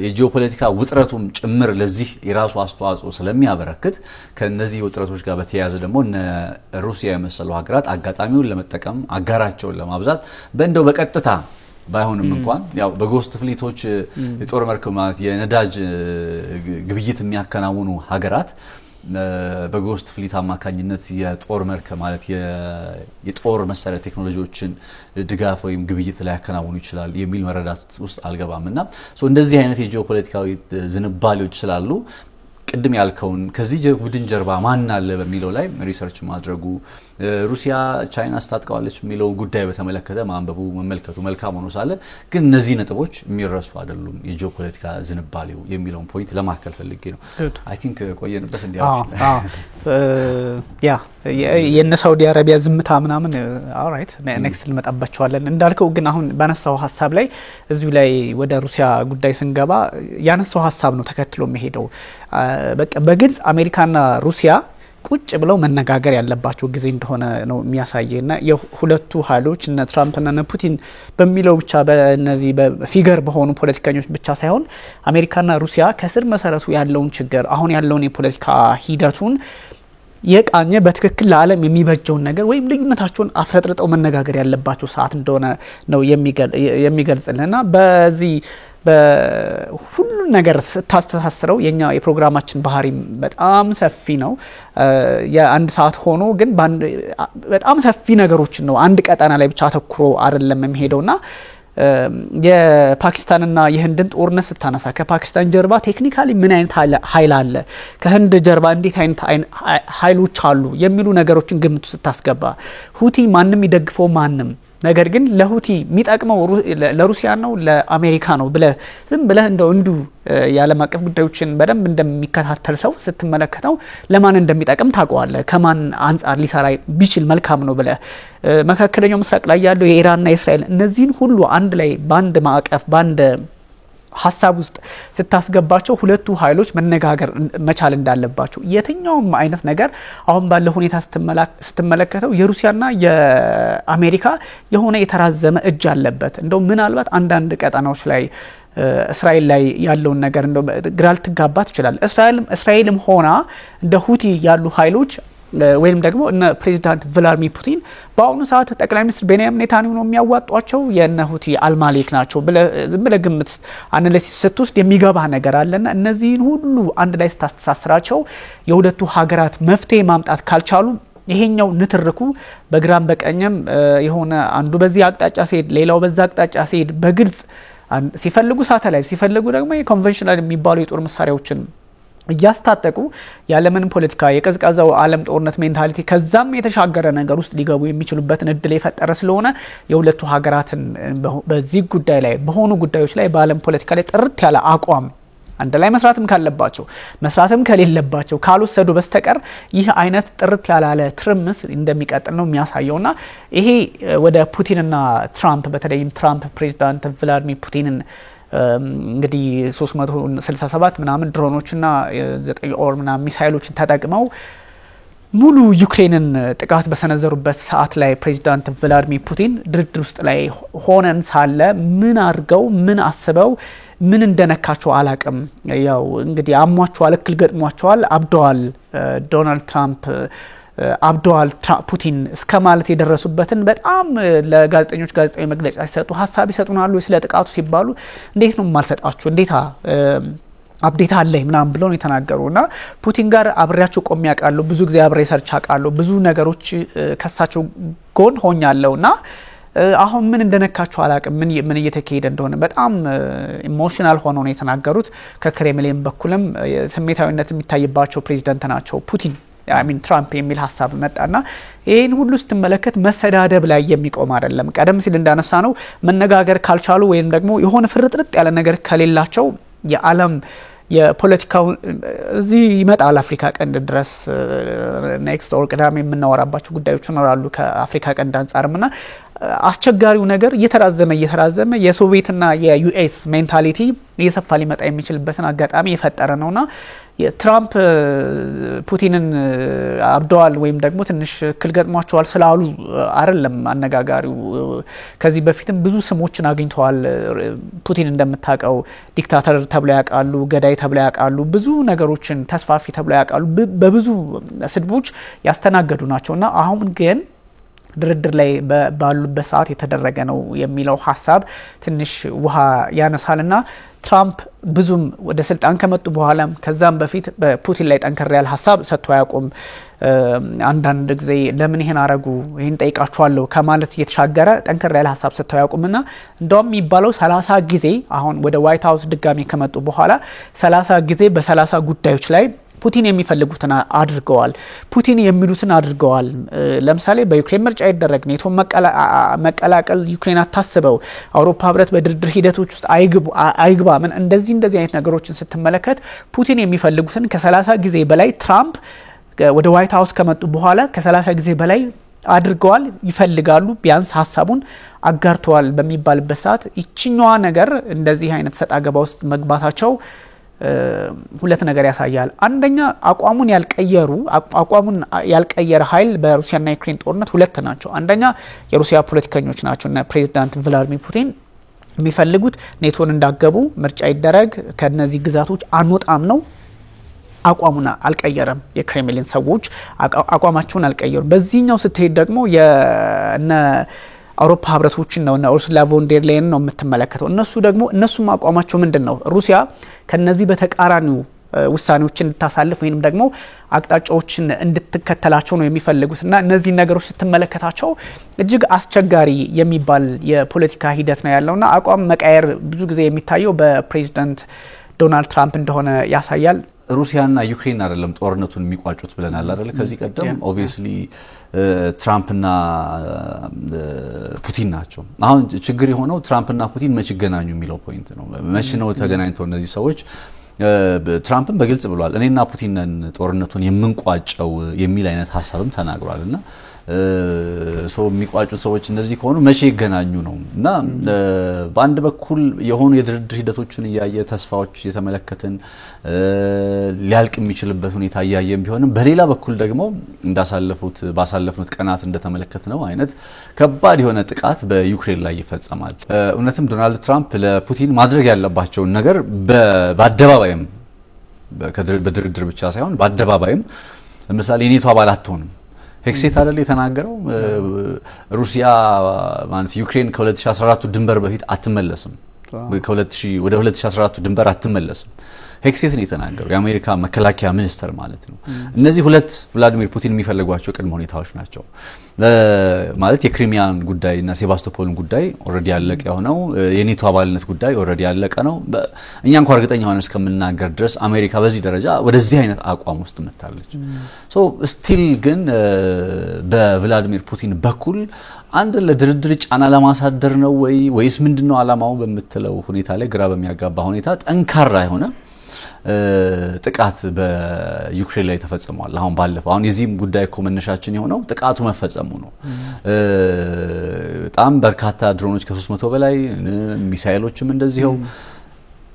B: የጂኦፖለቲካ ውጥረቱም ጭምር ለዚህ የራሱ አስተዋጽኦ ስለሚያበረክት ከነዚህ ውጥረቶች ጋር በተያያዘ ደግሞ ሩሲያ የመሰሉ ሀገራት አጋጣሚውን ለመጠቀም አጋራቸውን ለማብዛት በእንደው በቀጥታ ባይሆንም እንኳን ያው በጎስት ፍሊቶች የጦር መርከብ ማለት የነዳጅ ግብይት የሚያከናውኑ ሀገራት በጎስት ፍሊት አማካኝነት የጦር መርከብ ማለት የጦር መሳሪያ ቴክኖሎጂዎችን ድጋፍ ወይም ግብይት ላይ ያከናውኑ ይችላል የሚል መረዳት ውስጥ አልገባምና ሶ እንደዚህ አይነት የጂኦፖለቲካዊ ዝንባሌዎች ስላሉ ቅድም ያልከውን ከዚህ ቡድን ጀርባ ማን አለ በሚለው ላይ ሪሰርች ማድረጉ ሩሲያ ቻይና አስታጥቀዋለች የሚለው ጉዳይ በተመለከተ ማንበቡ መመልከቱ መልካም ሆኖ ሳለ ግን እነዚህ ነጥቦች የሚረሱ አይደሉም የጂኦፖለቲካ ዝንባሌው የሚለውን ፖይንት ለማከል ፈልጌ ነው አይ ቲንክ ቆየንበት እንዲያውሽ
A: ያ የነ ሳውዲ አረቢያ ዝምታ ምናምን ኦልራይት ኔክስት ልመጣባቸዋለን እንዳልከው ግን አሁን ባነሳው ሐሳብ ላይ እዚሁ ላይ ወደ ሩሲያ ጉዳይ ስንገባ ያነሳው ሐሳብ ነው ተከትሎ መሄደው በቃ በግልጽ አሜሪካና ሩሲያ ቁጭ ብለው መነጋገር ያለባቸው ጊዜ እንደሆነ ነው የሚያሳየና የሁለቱ ኃይሎች እነ ትራምፕ እና ፑቲን በሚለው ብቻ በእነዚህ በፊገር በሆኑ ፖለቲከኞች ብቻ ሳይሆን አሜሪካና ሩሲያ ከስር መሰረቱ ያለውን ችግር አሁን ያለውን የፖለቲካ ሂደቱን የቃኘ በትክክል ለዓለም የሚበጀውን ነገር ወይም ልዩነታቸውን አፍረጥርጠው መነጋገር ያለባቸው ሰዓት እንደሆነ ነው የሚገልጽልና በዚህ በሁሉ ነገር ስታስተሳስረው የኛ የፕሮግራማችን ባህሪ በጣም ሰፊ ነው የአንድ ሰዓት ሆኖ ግን በጣም ሰፊ ነገሮችን ነው አንድ ቀጠና ላይ ብቻ ተኩሮ አይደለም የሚሄደውና የፓኪስታንና የህንድን ጦርነት ስታነሳ ከፓኪስታን ጀርባ ቴክኒካሊ ምን አይነት ኃይል አለ ከህንድ ጀርባ እንዴት አይነት ኃይሎች አሉ የሚሉ ነገሮችን ግምት ስታስገባ ሁቲ ማንንም ይደግፈው ማንንም ነገር ግን ለሁቲ የሚጠቅመው ለሩሲያ ነው ለአሜሪካ ነው ዝም ብለህ እንዱ የዓለም አቀፍ ጉዳዮችን በደንብ እንደሚከታተል ሰው ስትመለከተው ለማን እንደሚጠቅም ታውቀዋለህ ከማን አንፃር ሊሰራ ቢችል መልካም ነው ብለህ መካከለኛው ምስራቅ ላይ ያለው የኢራንና የእስራኤል እነዚህን ሁሉ አንድ ላይ ባንድ ማዕቀፍ ባንድ ሐሳብ ውስጥ ስታስገባቸው ሁለቱ ኃይሎች መነጋገር መቻል እንዳለባቸው የትኛውም አይነት ነገር አሁን ባለው ሁኔታ ስትመለከተው የሩሲያና የአሜሪካ የሆነ የተራዘመ እጅ አለበት እንደው ምናልባት አንዳንድ ቀጠናዎች ላይ እስራኤል ላይ ያለውን ነገር እንደው ግራል ትጋባት ይችላል እስራኤልም ሆና እንደ ሁቲ ያሉ ኃይሎች ወይም ደግሞ እነ ፕሬዚዳንት ቭላድሚር ፑቲን በአሁኑ ሰዓት ጠቅላይ ሚኒስትር ቤንያሚን ኔታንያሁ ነው የሚያዋጧቸው የነሁቲ አልማሌክ ናቸው ዝም ብለህ ግምት አናሊሲስ ስትወስድ የሚገባ ነገር አለና እነዚህን ሁሉ አንድ ላይ ስታስተሳስራቸው የሁለቱ ሀገራት መፍትሄ ማምጣት ካልቻሉ ይሄኛው ንትርኩ በግራም በቀኝም የሆነ አንዱ በዚህ አቅጣጫ ሲሄድ ሌላው በዛ አቅጣጫ ሲሄድ በግልጽ ሲፈልጉ ሳተላይት ሲፈልጉ ደግሞ የኮንቬንሽናል የሚባሉ የጦር መሳሪያዎችን እያስታጠቁ ያለምን ፖለቲካ የቀዝቃዛው ዓለም ጦርነት ሜንታሊቲ ከዛም የተሻገረ ነገር ውስጥ ሊገቡ የሚችሉበትን እድል የፈጠረ ስለሆነ የሁለቱ ሀገራትን በዚህ ጉዳይ ላይ በሆኑ ጉዳዮች ላይ በዓለም ፖለቲካ ላይ ጥርት ያለ አቋም አንድ ላይ መስራትም ካለባቸው መስራትም ከሌለባቸው ካልወሰዱ በስተቀር ይህ አይነት ጥርት ያላለ ትርምስ እንደሚቀጥል ነው የሚያሳየውና ይሄ ወደ ፑቲንና ትራምፕ በተለይም ትራምፕ ፕሬዚዳንት ቭላድሚር ፑቲንን እንግዲህ 367 ምናምን ድሮኖችና 9 ኦር ምናምን ሚሳይሎችን ተጠቅመው ሙሉ ዩክሬንን ጥቃት በሰነዘሩበት ሰዓት ላይ ፕሬዚዳንት ቭላድሚር ፑቲን ድርድር ውስጥ ላይ ሆነን ሳለ ምን አድርገው ምን አስበው ምን እንደነካቸው አላቅም ያው እንግዲህ አሟቸዋል እክል ገጥሟቸዋል አብደዋል ዶናልድ ትራምፕ አብደዋል ፑቲን እስከማለት የደረሱበትን በጣም ለጋዜጠኞች ጋዜጣዊ መግለጫ ሲሰጡ ሐሳብ ይሰጡናሉ ስለ ጥቃቱ ሲባሉ እንዴት ነው ማልሰጣችሁ እንዴታ አፕዴት አለኝ ምናምን ብለው ነው የተናገሩና ፑቲን ጋር አብሬያቸው ቆም ያቃሉ ብዙ ጊዜ አብሬ ሰርች አቃሉ ብዙ ነገሮች ከሳቸው ጎን ሆኛለውና አሁን ምን እንደነካቸው አላቅም ምን እየተካሄደ እንደሆነ በጣም ኢሞሽናል ሆነው ነው የተናገሩት ከክሬምሊን በኩልም ስሜታዊነት የሚታይባቸው ፕሬዚዳንት ናቸው ፑቲን ትራምፕ የሚል ሐሳብ መጣና ይሄን ሁሉ ስትመለከት መሰዳደብ ላይ የሚቆም አይደለም ቀደም ሲል እንዳነሳ ነው መነጋገር ካልቻሉ ወይም ደግሞ የሆነ ፍርጥርጥ ያለ ነገር ከሌላቸው የዓለም የፖለቲካው እዚህ ይመጣል አፍሪካ ቀንድ ድረስ ኔክስት ኦር ቅዳሜ የምናወራባቸው ጉዳዮች ይኖራሉ ከአፍሪካ ቀንድ አንፃርምና አስቸጋሪው ነገር እየተራዘመ የሶቪየትና የዩኤስ ሜንታሊቲ እየሰፋ ሊመጣ የሚችልበትን አጋጣሚ የፈጠረ ነውና የትራምፕ ፑቲንን አብደዋል ወይም ደግሞ ትንሽ ክልገጥሟቸዋል ስላሉ አይደለም አነጋጋሪው ከዚህ በፊትም ብዙ ስሞችን አግኝተዋል ፑቲን እንደምታቀው ዲክታተር ተብሎ ያቃሉ ገዳይ ተብሎ ያቃሉ ብዙ ነገሮችን ተስፋፊ ተብሎ ያቃሉ በብዙ ስድቦች ያስተናገዱ ናቸውና አሁን ግን ድርድር ላይ ባሉበት ሰዓት የተደረገ ነው የሚለው ሐሳብ ትንሽ ውሃ ያነሳልና ትራምፕ ብዙም ወደ ስልጣን ከመጡ በኋላ ከዛም በፊት በፑቲን ላይ ጠንከር ያለ ሐሳብ ሰጥቶ ያቆም አንዳንድ ጊዜ ለምን ይሄን አረጉ ይሄን ጠይቃቸዋለሁ ከማለት የተሻገረ ጠንከር ያለ ሐሳብ ሰጥቶ ያቆምና እንደውም የሚባለው 30 ጊዜ አሁን ወደ ዋይት ሃውስ ድጋሚ ከመጡ በኋላ 30 ጊዜ በ30 ጉዳዮች ላይ ፑቲን የሚፈልጉትን አድርገዋል ፑቲን የሚሉትን አድርገዋል ለምሳሌ በዩክሬን ምርጫ ይደረግ ኔቶ መቀላቀል ዩክሬን አታስበው አውሮፓ ህብረት በድርድር ሂደቶች ውስጥ አይግባ ምን እንደዚህ አይነት ነገሮችን ስትመለከት ፑቲን የሚፈልጉትን ከ30 ጊዜ በላይ ትራምፕ ወደ ዋይት ሃውስ ከመጡ በኋላ ከ30 ጊዜ በላይ አድርገዋል ይፈልጋሉ ቢያንስ ሐሳቡን አጋርተዋል በሚባልበት ሰዓት እቺኛዋ ነገር እንደዚህ አይነት ሰጣገባ ውስጥ መግባታቸው ሁለት ነገር ያሳያል። አንደኛ አቋሙን ያልቀየረ ኃይል በሩሲያና ዩክሬን ጦርነት ሁለት ናቸው። አንደኛ የሩሲያ ፖለቲከኞች ናቸው እና ፕሬዝዳንት ቭላድሚር ፑቲን የሚፈልጉት ኔቶን እንዳገቡ ምርጫ ይደረግ ከነዚህ ግዛቶች አንወጣም ነው። አቋሙን አልቀየረም። የክሬምሊን ሰዎች አቋማቸውን አልቀየሩም። በዚህኛው ስትሄድ ደግሞ የነ አውሮፓ ህብረቶችን ነው እና ኡርሱላ ቮን ዴር ላየን ነው የምትመለከተው። እነሱም አቋማቸው ምንድነው? ሩሲያ ከነዚህ በተቃራኒው ውሳኔዎችን እንድታሳልፍ ወይንም ደግሞ አቅጣጫዎችን እንድትከተላቸው ነው የሚፈልጉትና እነዚህ ነገሮች ስትመለከታቸው እጅግ አስቸጋሪ የሚባል የፖለቲካ ሂደት ነው ያለውና አቋም መቀየር ብዙ ጊዜ የሚታየው በፕሬዝዳንት ዶናልድ ትራምፕ እንደሆነ ያሳያል።
B: ሩሲያና ዩክሬን አይደለም ጦርነቱን የሚቋጩት ብለናል አይደል? ከዚህ ቀደም ኦብቪየስሊ ትራምፕና ፑቲን ናቸው። አሁን ችግር የሆነው ትራምፕና ፑቲን መች ገናኙ የሚለው ፖይንት ነው። መች ነው ተገናኝተው እነዚህ ሰዎች? ትራምፕም በግልጽ ብሏል እኔና ፑቲን ነን ጦርነቱን የምንቋጨው የሚል አይነት ሐሳብም ተናግሯልና የሚቋጩት ሰዎች እነዚህ ከሆኑ መቼ ይገናኙ ነው እና በአንድ በኩል የሆኑ የድርድር ሂደቶችን እያየ ተስፋዎች የተመለከትን ሊያልቅ የሚችልበት ሁኔታ እያየን ቢሆንም በሌላ በኩል ደግሞ ባሳለፉት ቀናት እንደተመለከትነው አይነት ከባድ የሆነ ጥቃት በዩክሬን ላይ ይፈጸማል። እውነትም ዶናልድ ትራምፕ ለፑቲን ማድረግ ያለባቸውን ነገር በአደባባይም በድርድር ብቻ ሳይሆን በአደባባይም ለምሳሌ የኔቶ አባል አትሆንም ሄክሴት አይደል የተናገረው? ሩሲያ ማለት ዩክሬን ከ2014 ድንበር በፊት አትመለስም፣ ወደ 2014 ድንበር አትመለስም ሄክሴት ነው የተናገረው የአሜሪካ መከላከያ ሚኒስተር ማለት ነው። እነዚህ ሁለት ቭላዲሚር ፑቲን የሚፈልጓቸው ቅድመ ሁኔታዎች ናቸው ማለት የክሪሚያን ጉዳይና ሴባስቶፖልን ጉዳይ ኦሬዲ ያለቀ ነው። የኔቶ አባልነት ጉዳይ ኦሬዲ ያለቀ ነው። እኛ እንኳን እርግጠኛ ሆነን እስከምናገር ድረስ አሜሪካ በዚህ ደረጃ ወደዚህ አይነት አቋም ውስጥ መጣለች። ስቲል ግን በቭላዲሚር ፑቲን በኩል አንድ ለድርድር ጫና ለማሳደር ነው ወይስ ምንድነው አላማው በመተለው ሁኔታ ላይ ግራ በሚያጋባ ሁኔታ ጠንካራ የሆነ ጥቃት በዩክሬን ላይ ተፈጽሟል። አሁን የዚህም ጉዳይ እኮ መነሻችን የሆነው ጥቃቱ መፈጸሙ ነው። በጣም በርካታ ድሮኖች ከ300 በላይ ሚሳኤሎችም እንደዚህው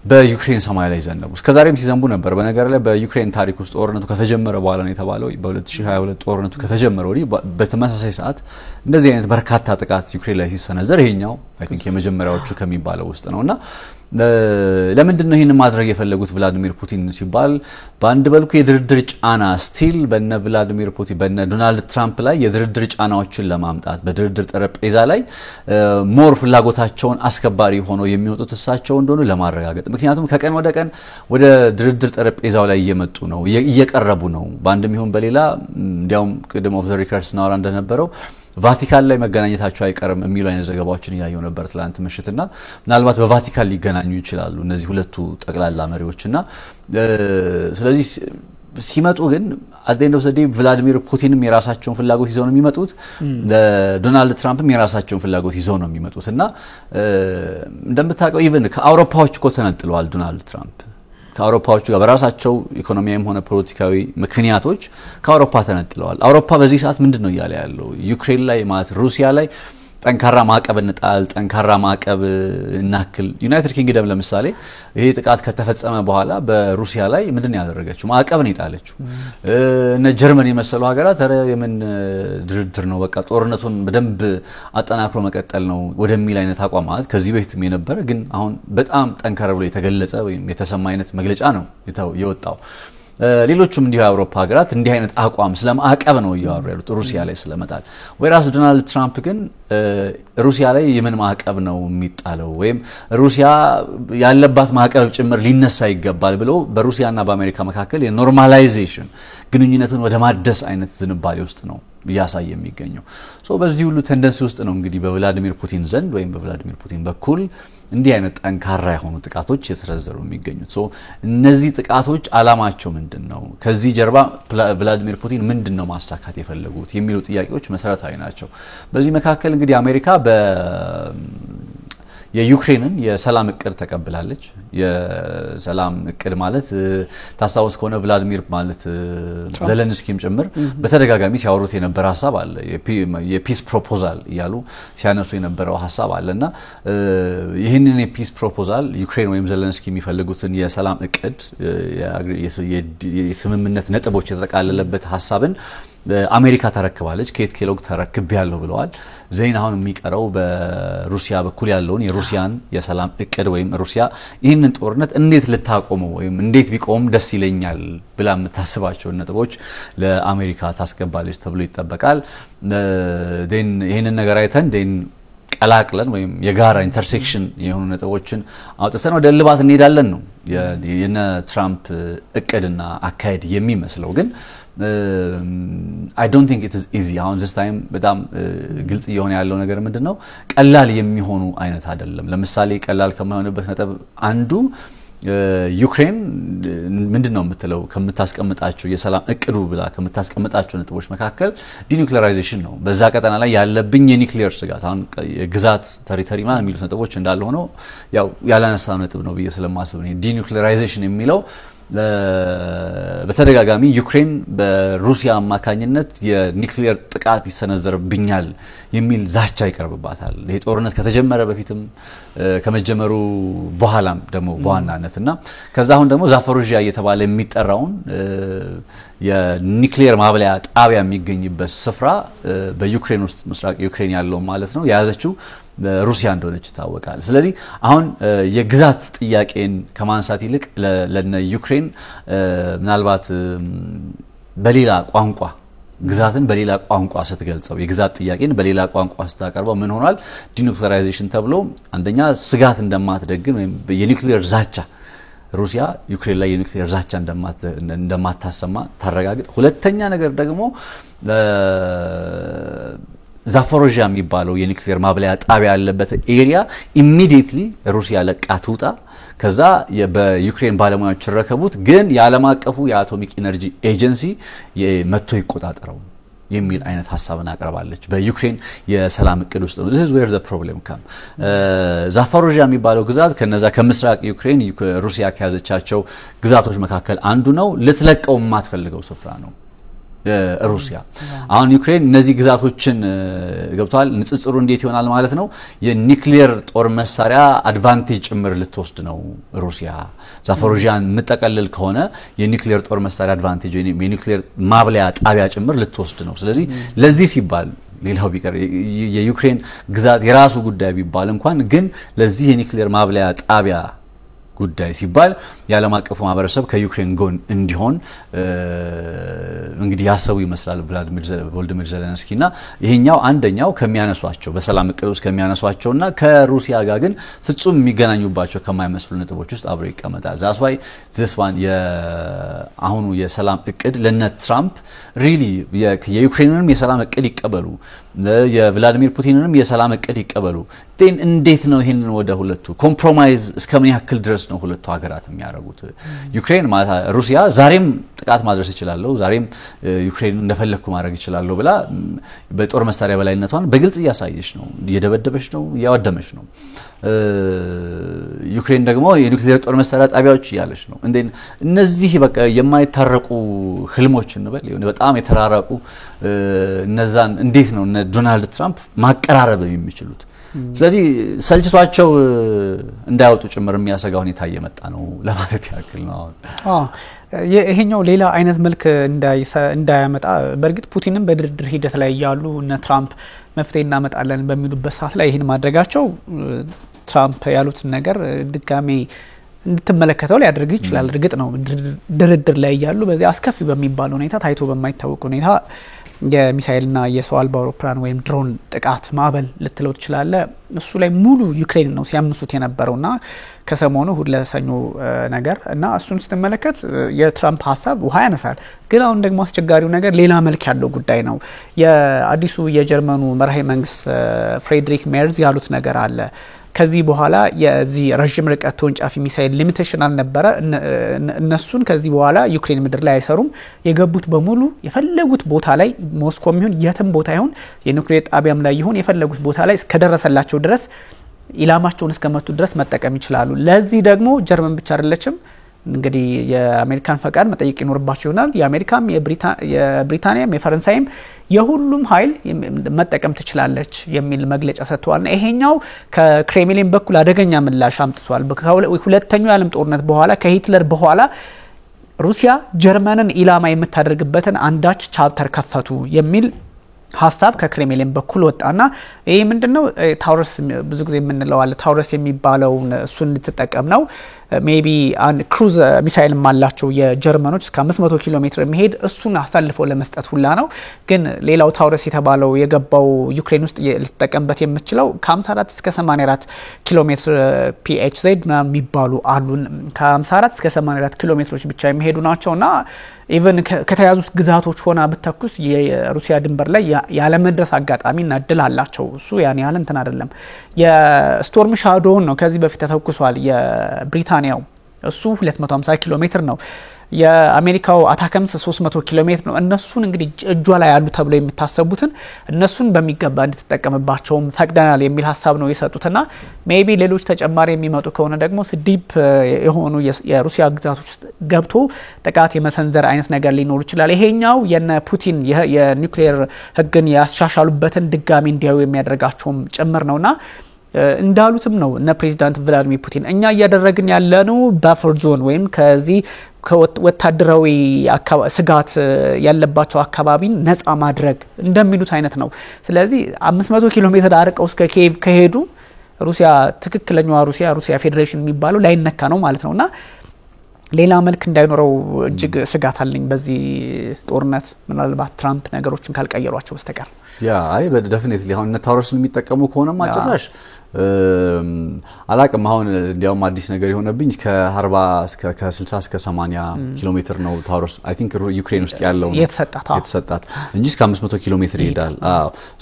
B: በዩክሬን ሰማይ ላይ ዘነቡ። እስከዛሬም ሲዘንቡ ነበር። በነገር ላይ በዩክሬን ታሪክ ውስጥ ጦርነቱ ከተጀመረ በኋላ ነው የተባለው በ2022 ጦርነቱ ከተጀመረ ወዲህ በተመሳሳይ ሰዓት እንደዚህ አይነት በርካታ ጥቃት ዩክሬን ላይ ሲሰነዘር ይሄኛው አይ ቲንክ የመጀመሪያዎቹ ከሚባለው ውስጥ ነውና ለምንድን ነው ይሄን ማድረግ የፈለጉት ቭላዲሚር ፑቲን ሲባል በአንድ በልኩ የድርድር ጫና ስቲል በነ ቭላዲሚር ፑቲን በነ ዶናልድ ትራምፕ ላይ የድርድር ጫናዎችን ለማምጣት በድርድር ጠረጴዛ ላይ ሞር ፍላጎታቸውን አስከባሪ ሆኖ የሚወጡት እሳቸው እንደሆነ ለማረጋገጥ። ምክንያቱም ከቀን ወደ ቀን ወደ ድርድር ጠረጴዛው ላይ እየመጡ ነው እየቀረቡ ነው። በአንድም ይሁን በሌላ እንዲያውም ቅድም ኦፍ ዘ ሪከርድስ ናውራ እንደነበረው ቫቲካን ላይ መገናኘታቸው አይቀርም የሚሉ አይነት ዘገባዎችን ያየው ነበር ትላንት ምሽትና ምናልባት በቫቲካን ሊገናኙ ይችላሉ እነዚህ ሁለቱ ጠቅላላ መሪዎችና ስለዚህ ሲመጡ ግን አደን ኦፍ ዘ ዴይ ቭላዲሚር ፑቲንም የራሳቸውን ፍላጎት ይዘው ነው የሚመጡት፣ ዶናልድ ትራምፕም የራሳቸውን ፍላጎት ይዘው ነው የሚመጡትና እንደምታውቀው ኢቭን ከአውሮፓዎች እኮ ተነጥለዋል ዶናልድ ትራምፕ ከአውሮፓዎቹ ጋር በራሳቸው ኢኮኖሚያዊም ሆነ ፖለቲካዊ ምክንያቶች ከአውሮፓ ተነጥለዋል። አውሮፓ በዚህ ሰዓት ምንድነው እያለ ያለው? ዩክሬን ላይ ማለት ሩሲያ ላይ ጠንካራ ማዕቀብ እንጣል ጠንካራ ማዕቀብ እናክል። ዩናይትድ ኪንግደም ለምሳሌ ይሄ ጥቃት ከተፈጸመ በኋላ በሩሲያ ላይ ምንድነው ያደረገችው? ማዕቀብ ነው የጣለችው። እነ ጀርመን የመሰሉ ሀገራት የምን ድርድር ነው በቃ ጦርነቱን በደንብ አጠናክሮ መቀጠል ነው ወደሚል አይነት አቋም ማለት ከዚህ በፊትም የነበረ ግን አሁን በጣም ጠንካራ ብሎ የተገለጸ ወይም የተሰማ አይነት መግለጫ ነው የወጣው። ሌሎችም እንዲሁ የአውሮፓ ሀገራት እንዲህ አይነት አቋም ስለማዕቀብ ነው እያወሩ ያሉት ሩሲያ ላይ ስለመጣል። ወይራስ ዶናልድ ትራምፕ ግን ሩሲያ ላይ የምን ማዕቀብ ነው የሚጣለው ወይም ሩሲያ ያለባት ማዕቀብ ጭምር ሊነሳ ይገባል ብለው በሩሲያና በአሜሪካ መካከል የኖርማላይዜሽን ግንኙነቱን ወደ ማደስ አይነት ዝንባሌ ውስጥ ነው ያሳየ የሚገኘው። በዚህ ሁሉ ቴንደንሲ ውስጥ ነው እንግዲህ በቭላዲሚር ፑቲን ዘንድ ወይም በቭላዲሚር ፑቲን በኩል እንዲህ አይነት ጠንካራ የሆኑ ጥቃቶች የተሰነዘሩ የሚገኙት። እነዚህ ጥቃቶች አላማቸው ምንድነው? ከዚህ ጀርባ ቭላዲሚር ፑቲን ምንድነው ማሳካት የፈለጉት የሚሉ ጥያቄዎች መሰረታዊ ናቸው። በዚህ መካከል እንግዲህ አሜሪካ የዩክሬንን የሰላም እቅድ ተቀብላለች። የሰላም እቅድ ማለት ታስታውስ ከሆነ ቭላዲሚር ማለት ዘለንስኪም ጭምር በተደጋጋሚ ሲያወሩት የነበረ ሐሳብ አለ። የፒስ ፕሮፖዛል ያሉ ሲያነሱ የነበረው ሐሳብ አለና ይህንን የፒስ ፕሮፖዛል ዩክሬን ወይም ዘለንስኪ የሚፈልጉትን የሰላም እቅድ የስምምነት ነጥቦች የተጠቃለለበት ሐሳብን አሜሪካ ተረክባለች። ኬት ኬሎግ ተረክብያለሁ ብለዋል። ዜና አሁን የሚቀረው በሩሲያ በኩል ያለውን የሩሲያን የሰላም እቅድ ወይም ሩሲያ ይህንን ጦርነት እንዴት ልታቆመው ወይም እንዴት ቢቆም ደስ ይለኛል ብላ የምታስባቸው ነጥቦች ለአሜሪካ ታስገባለች ተብሎ ይጠበቃል። ይህንን ነገር አይተን ቀላቅለን ወይም የጋራ ኢንተርሴክሽን የሆኑ ነጥቦችን አውጥተን ወደ ልባት እንሄዳለን ነው የነ ትራምፕ እቅድና አካሄድ የሚመስለው። ግን I don't think it is easy. አሁን this time በጣም ግልጽ የሆነ ያለው ነገር ምንድነው ቀላል የሚሆኑ አይነት አይደለም። ለምሳሌ ቀላል ከማይሆንበት ነጥብ አንዱ ዩክሬን ምንድነው የምትለው ከምታስቀምጣቸው የሰላም እቅዱ ብላ ከምታስቀምጣቸው ነጥቦች መካከል ዲኒውክሊራይዜሽን ነው። በዛ ቀጠና ላይ ያለብኝ የኒውክሊየር ስጋት አሁን የግዛት ቴሪቶሪ ማለት የሚሉት ነጥቦች እንዳለ ሆኖ ያው ያላነሳው ነጥብ ነው ብዬ ስለማስብ ነው ዲኒውክሊራይዜሽን የሚለው በተደጋጋሚ ዩክሬን በሩሲያ አማካኝነት የኒውክሊየር ጥቃት ይሰነዘርብኛል የሚል ዛቻ ይቀርብባታል። ይሄ ጦርነት ከተጀመረ በፊትም ከመጀመሩ በኋላም ደግሞ በዋናነትና ከዛ አሁን ደግሞ ዛፖሮዥያ እየተባለ የሚጠራውን የኒውክሊየር ማብለያ ጣቢያ የሚገኝበት ስፍራ በዩክሬን ውስጥ ምስራቅ ዩክሬን ያለው ማለት ነው ያዘችው ሩሲያ እንደሆነች ይታወቃል። ስለዚህ አሁን የግዛት ጥያቄን ከማንሳት ይልቅ ለነ ዩክሬን ምናልባት በሌላ ቋንቋ ግዛትን በሌላ ቋንቋ ስትገልጸው የግዛት ጥያቄን በሌላ ቋንቋ ስታቀርበው ምን ሆኗል ዲኒውክሊራይዜሽን ተብሎ አንደኛ ስጋት እንደማትደግን ወይም የኒውክሊየር ዛቻ ሩሲያ ዩክሬን ላይ የኒውክሊየር ዛቻ እንደማታሰማ ታረጋግጥ። ሁለተኛ ነገር ደግሞ ዛፖሮዥያ የሚባለው የኒውክሊየር ማብለያ ጣቢያ ያለበት ኤሪያ ኢሚዲየትሊ ሩሲያ ለቃ ትውጣ ከዛ በዩክሬን ባለሙያዎች ረከቡት ግን የዓለም አቀፉ የአቶሚክ ኢነርጂ ኤጀንሲ መጥቶ ይቆጣጠረው የሚል አይነት ሐሳብን አቀርባለች በዩክሬን የሰላም እቅድ ውስጥ። this is where the problem come ዛፖሮዥያ የሚባለው ግዛት ከነዛ ከምስራቅ ዩክሬን ሩሲያ ከያዘቻቸው ግዛቶች መካከል አንዱ ነው። ልትለቀው የማትፈልገው ስፍራ ነው ሩሲያ። አሁን ዩክሬን እነዚህ ግዛቶችን ገብቷል ንጽጽሩ እንዴት ይሆናል ማለት ነው የኒውክሊየር ጦር መሳሪያ አድቫንቴጅ ጭምር ልትወስድ ነው ሩሲያ። ዛፖሮዥያን መጠቀለል ከሆነ የኒውክሊየር ጦር መሳሪያ አድቫንቴጅ የኒውክሊየር ማብለያ ጣቢያ ጭምር ልትወስድ ነው። ስለዚህ ለዚህ ሲባል ሌላው ቢቀር የዩክሬን ግዛት የራሱ ጉዳይ ቢባል እንኳን ግን ለዚህ የኒውክሊየር ማብለያ ጣቢያ ጉዳይ ሲባል የዓለም አቀፉ ማህበረሰብ ከዩክሬን ጎን እንዲሆን እንግዲህ ያሰቡ ይመስላል ቮሎዲሚር ዘለንስኪና ይሄኛው አንደኛው ከሚያነሷቸው በሰላም እቅድ ውስጥ ከሚያነሷቸውና ከሩሲያ ጋር ግን ፍጹም የሚገናኙባቸው ከማይመስሉ ነጥቦች ውስጥ አብሮ ይቀመጣል። that's why this one አሁኑ የሰላም እቅድ ለነ ትራምፕ ሪሊ የዩክሬንንም የሰላም እቅድ ይቀበሉ የቭላዲሚር ፑቲንንም የሰላም እቅድ ይቀበሉ ግን እንዴት ነው ይሄንን ወደ ሁለቱ ኮምፕሮማይዝ እስከምን ያክል ድረስ ነው ሁለቱ ሀገራት የሚያደርጉት? ዩክሬን ማለት ሩሲያ ዛሬም ጥቃት ማድረስ ይችላል ዛሬም ዩክሬን እንደፈለኩ ማድረግ ይችላል ብላ በጦር መሳሪያ በላይነቷን በግልጽ እያሳየች ነው እየደበደበች ነው እያወደመች ነው። ዩክሬን ደግሞ የኒውክሊየር ጦር መሳሪያ ጣቢያዎች ያለች ነው። እነዚህ በቃ የማይታረቁ ህልሞች እንበል በጣም የተራራቁ እነዛን እንዴት ነው ዶናልድ ትራምፕ ማቀራረብ የሚችሉት? ስለዚህ ሰልችቷቸው እንዳይወጡ ጭምር የሚያሰጋ ሁኔታ እየመጣ ነው ለማለት ያክል ነው።
A: ይሄኛው ሌላ አይነት መልክ እንዳያመጣ በእርግጥ ፑቲንም በድርድር ሂደት ላይ ያሉ እነ ትራምፕ መፍትሄ እናመጣለን በሚሉበት ሰዓት ላይ ይሄን ማድረጋቸው ትራምፕ ያሉትን ነገር ድጋሜ እንድትመለከተው ሊያደርግ ይችላል። እርግጥ ነው ድርድር ላይ ያሉ በዚህ አስከፊ በሚባል ሁኔታ ታይቶ በማይታወቅ ሁኔታ የሚሳኤልና የሰው አልባ አውሮፕላን ወይም ድሮን ጥቃት ማዕበል ልትለው ትችላለ እሱ ላይ ሙሉ ዩክሬን ነው ሲያምሱት የነበረውና ከሰሞኑ ሁሉ ለሰኞ ነገር እና እሱን ስትመለከት የትራምፕ ሐሳብ ውሃ ያነሳል። ግን አሁን ደግሞ አስቸጋሪው ነገር ሌላ መልክ ያለው ጉዳይ ነው። የአዲሱ የጀርመኑ መራሄ መንግስት ፍሬድሪክ ሜርዝ ያሉት ነገር አለ። ከዚህ በኋላ የዚህ ረጅም ርቀት ተወንጫፊ ሚሳኤል ሊሚቴሽን አልነበረ እነሱን ከዚህ በኋላ ዩክሬን ምድር ላይ አይሰሩም የገቡት በሙሉ የፈለጉት ቦታ ላይ ሞስኮም ይሁን የትም ቦታ ይሁን የኒውክሌር ጣቢያም ላይ ይሁን የፈለጉት ቦታ ላይ እስከደረሰላቸው ድረስ ኢላማቸውን እስከመቱ ድረስ መጠቀም ይችላሉ። ለዚህ ደግሞ ጀርመን ብቻ አይደለችም እንግዲህ የአሜሪካን ፈቃድ መጠየቅ ይኖርባቸው ይሆናል። የአሜሪካም የብሪታንያም የፈረንሳይም የሁሉም ኃይል መጠቀም ትችላለች የሚል መግለጫ ሰጥቷል። ይሄኛው ከክሬምሊን በኩል አደገኛ ምላሽ አምጥቷል። ሁለተኛው የዓለም ጦርነት በኋላ ከሂትለር በኋላ ሩሲያ ጀርመንን ኢላማ የምታደርግበትን አንዳች ቻፕተር ከፈቱ የሚል ሀሳብ ከክሬምሊን በኩል ወጣና ይሄ ምንድነው ታውረስ ብዙ ጊዜ የምንለው አለ ታውረስ የሚባለው እሱን እንድትጠቀም ነው። ሜቢ አንድ ክሩዝ ሚሳይል ማላቸው የጀርመኖች እስከ 500 ኪሎ ሜትር የሚሄድ እሱን አሳልፈው ለመስጠት ሁላ ነው። ግን ሌላው ታውረስ የተባለው የገባው ዩክሬን ውስጥ ልትጠቀምበት የምትችለው ከ54 እስከ 84 ኪሎ ሜትር PHZ የሚባሉ አሉ። ከ54 እስከ 84 ኪሎ ሜትሮች ብቻ የሚሄዱ ናቸውና ኢቨን ከተያዙት ግዛቶች ሆና ብትተኩስ የሩሲያ ድንበር ላይ ያለመድረስ አጋጣሚና እድል አላቸው። እሱ ያን ያህል እንትን አይደለም። የስቶርም ሻዶውን ነው ከዚህ በፊት ተተኩሷል የብሪታንያው እሱ 250 ኪሎ ሜትር ነው። የአሜሪካው አታከምስ 300 ኪሎ ሜትር ነው። እነሱን እንግዲህ እጇ ላይ ያሉ ተብለው የሚታሰቡትን እነሱን በሚገባ እንድትጠቀምባቸው ፈቅደናል የሚል ሀሳብ ነው የሰጡትና ሜቢ ሌሎች ተጨማሪ የሚመጡ ከሆነ ደግሞ ዲፕ የሆኑ የሩሲያ ግዛቶች ውስጥ ገብቶ ጥቃት የመሰንዘር አይነት ነገር ሊኖር ይችላል። ይሄኛው የነ ፑቲን የኒውክሌር ህግን ያስሻሻሉበትን ድጋሚ እንዲያዩ የሚያደርጋቸውም ጭምር ነውና እንዳሉትም ነው እነ ፕሬዚዳንት ቭላዲሚር ፑቲን እኛ እያደረግን ያለነው ባፈር ዞን ወይም ከዚህ ከወታደራዊ ስጋት ያለባቸው አካባቢን ነፃ ማድረግ እንደሚሉት አይነት ነው። ስለዚህ 500 ኪሎ ሜትር አርቀው እስከ ኪየቭ ከሄዱ ሩሲያ ትክክለኛዋ ሩሲያ ፌዴሬሽን የሚባለው ላይነካ ነው ማለት ነውና ሌላ መልክ እንዳይኖረው እጅግ ስጋት አለኝ በዚህ ጦርነት ምናልባት ትራምፕ ነገሮችን ካልቀየሯቸው በስተቀር።
B: ያ አይ በደፊኒትሊ አሁን ታውረስን የሚጠቀሙ ከሆነ ማጭራሽ አላቅም። አሁን እንዲያውም አዲስ ነገር የሆነብኝ ከ40 እስከ ከ60 እስከ 80 ኪሎ ሜትር ነው ታውረስ አይ ቲንክ ዩክሬን ውስጥ ያለው የተሰጣት እንጂ እስከ 500 ኪሎ ሜትር ይሄዳል።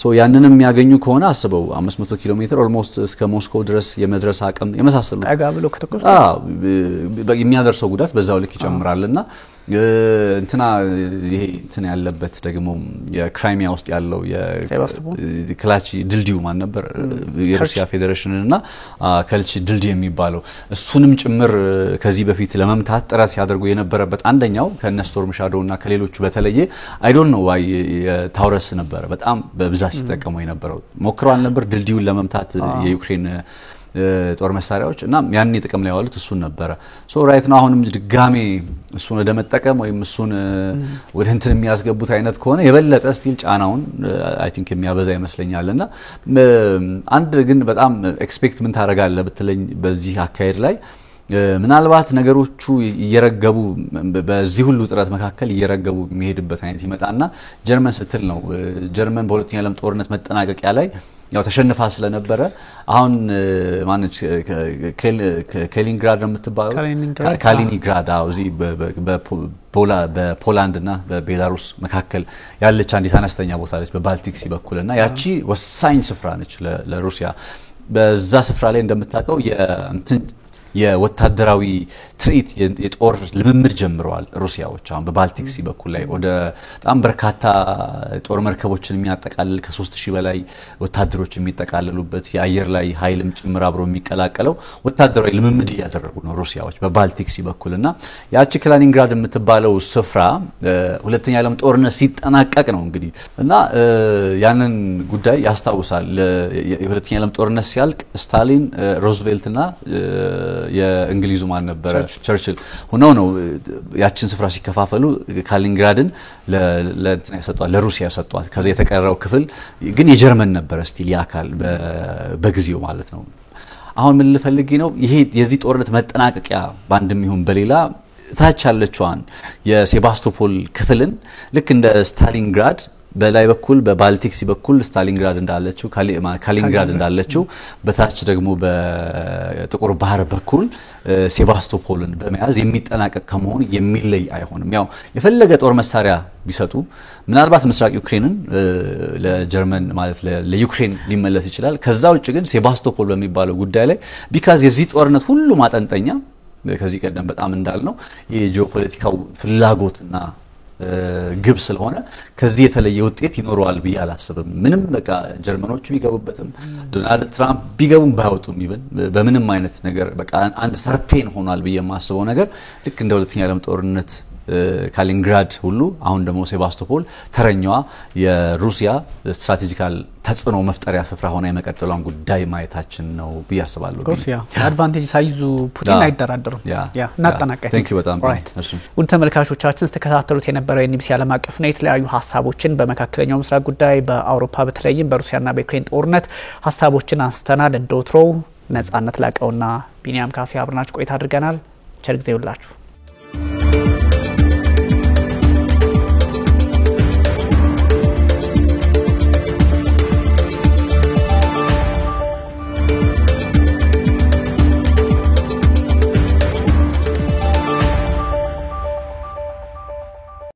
B: ሶ ያንንም የሚያገኙ ከሆነ አስበው 500 ኪሎ ሜትር ኦልሞስት እስከ ሞስኮ ድረስ የመድረስ አቅም የመሳሰሉ
A: አጋብሎ ከተቆጣ
B: የሚያደርሰው ጉዳት በዛው ልክ ይጨምራልና እንትና ይሄ እንትና ያለበት ደግሞ የክራይሚያ ውስጥ ያለው የክላቺ ድልድዩ ማን ነበር የሩሲያ ፌዴሬሽንና ከልቺ ድልድይ የሚባለው እሱንም ጭምር ከዚህ በፊት ለመምታት ጥረት ሲያደርጉ የነበረበት አንደኛው ከነስቶርም ሻዶውና ከሌሎቹ በተለየ አይ ዶንት ኖ ዋይ ታውረስ ነበር በጣም በብዛት ሲጠቀሙ የነበረው ሞክረዋል ነበር ድልድዩን ለመምታት የዩክሬን ጦር መሳሪያዎች እና ያን ጥቅም ላይ ያዋሉት እሱን ነበር። ሶ ራይት ነው አሁንም ድጋሜ እሱን ወደ መጠቀም ወይም እሱን ወደ እንትን የሚያስገቡት አይነት ከሆነ የበለጠ ስቲል ጫናውን አይ ቲንክ የሚያበዛ ይመስለኛልና አንድ ግን በጣም ኤክስፔክት ምን ታረጋለህ ብትለኝ በዚህ አካሄድ ላይ ምናልባት ነገሮቹ እየረገቡ በዚህ ሁሉ ጥረት መካከል እየረገቡ የሚሄድበት አይነት ይመጣና ጀርመን ስትል ነው ጀርመን በሁለተኛው ዓለም ጦርነት መጠናቀቂያ ላይ ያው ተሸንፋ ስለነበረ አሁን ማነች ካሊኒንግራድ ነው የምትባለው ካሊኒንግራድ እዚ በፖላንድና በቤላሩስ መካከል ያለች አንዲት አነስተኛ ቦታ አለች በባልቲክ ሲ በኩልና ያቺ ወሳኝ ስፍራ ነች ለሩሲያ። በዛ ስፍራ ላይ እንደምታውቀው የወታደራዊ ትርኢት የጦር ልምምድ ጀምረዋል ሩሲያዎች አሁን በባልቲክ ሲ በኩል ላይ ወደ በጣም በርካታ ጦር መርከቦችን የሚያጠቃልል ከ3000 በላይ ወታደሮች የሚጠቃለሉበት የአየር ላይ ኃይልም ጭምር አብሮ የሚቀላቀለው ወታደራዊ ልምምድ ያደረጉ ነው ሩሲያዎች በባልቲክ ሲ በኩልና ያቺ ካሊኒንግራድ የምትባለው ስፍራ ሁለተኛ ዓለም ጦርነት ሲጠናቀቅ ነው እንግዲህ እና ያንን ጉዳይ ያስታውሳል። የሁለተኛ ዓለም ጦርነት ሲያልቅ ስታሊን ሮዝቬልትና የእንግሊዙ ማን ነበር ቸርችል ሆነው ነው ያችን ስፍራ ሲከፋፈሉ ካሊኒንግራድን ለእንትና ያሰጧል ለሩሲያ ያሰጧል። ከዛ የተቀረው ክፍል ግን የጀርመን ነበር ስቲል ያካል በጊዜው ማለት ነው። አሁን ምን ልፈልግ ነው ይሄ የዚህ ጦርነት መጠናቀቂያ ባንድም ይሁን በሌላ ታች ያለችዋን የሴባስቶፖል ክፍልን ልክ እንደ ስታሊንግራድ በላይ በኩል በባልቲክ ሲ በኩል ስታሊንግራድ እንዳለችው ካሊኒንግራድ እንዳለችው በታች ደግሞ በጥቁር ባህር በኩል ሴባስቶፖልን በመያዝ የሚጠናቀቅ ከመሆን የሚለይ አይሆንም። ያው የፈለገ ጦር መሳሪያ ቢሰጡ ምናልባት ምስራቅ ዩክሬንን ለጀርመን ማለት ለዩክሬን ሊመለስ ይችላል። ከዛ ውጭ ግን ሴባስቶፖል በሚባለው ጉዳይ ላይ ቢካዝ የዚህ ጦርነት ሁሉ ማጠንጠኛ ከዚህ ቀደም በጣም እንዳልነው የጂኦፖለቲካው ፍላጎትና ግብ ስለሆነ ከዚህ የተለየ ውጤት ይኖረዋል ብዬ አላስብም። ምንም በቃ ጀርመኖቹ ቢገቡበትም ዶናልድ ትራምፕ ቢገቡም ባይወጡም ይበል በምንም አይነት ነገር በቃ አንድ ሰርቴን ሆኗል ብዬ የማስበው ነገር ልክ እንደ ሁለተኛ ዓለም ጦርነት ካሊንግራድ ሁሉ አሁን ደግሞ ሴባስቶፖል ተረኛዋ የሩሲያ ስትራቴጂካል ተጽዕኖ መፍጠሪያ ስፍራ ሆና የመቀጠሏን ጉዳይ ማየታችን ነው ብዬ አስባለሁ።
A: ሩሲያ አድቫንቴጅ ሳይዙ ፑቲን አይደራደሩም። እናጠናቀቅ።
B: ቴንክ ዩ በጣም
A: ውድ ተመልካቾቻችን ስተከታተሉት የነበረው የኤንቢሲ ዓለም አቀፍ ነው የተለያዩ ሀሳቦችን በመካከለኛው ምስራቅ ጉዳይ በአውሮፓ በተለይም በሩሲያና በዩክሬን ጦርነት ሀሳቦችን አንስተናል። እንደወትሮው ነጻነት ላቀውና ቢኒያም ካሴ አብረናችሁ ቆይታ አድርገናል። ቸር ጊዜ ይሁንላችሁ።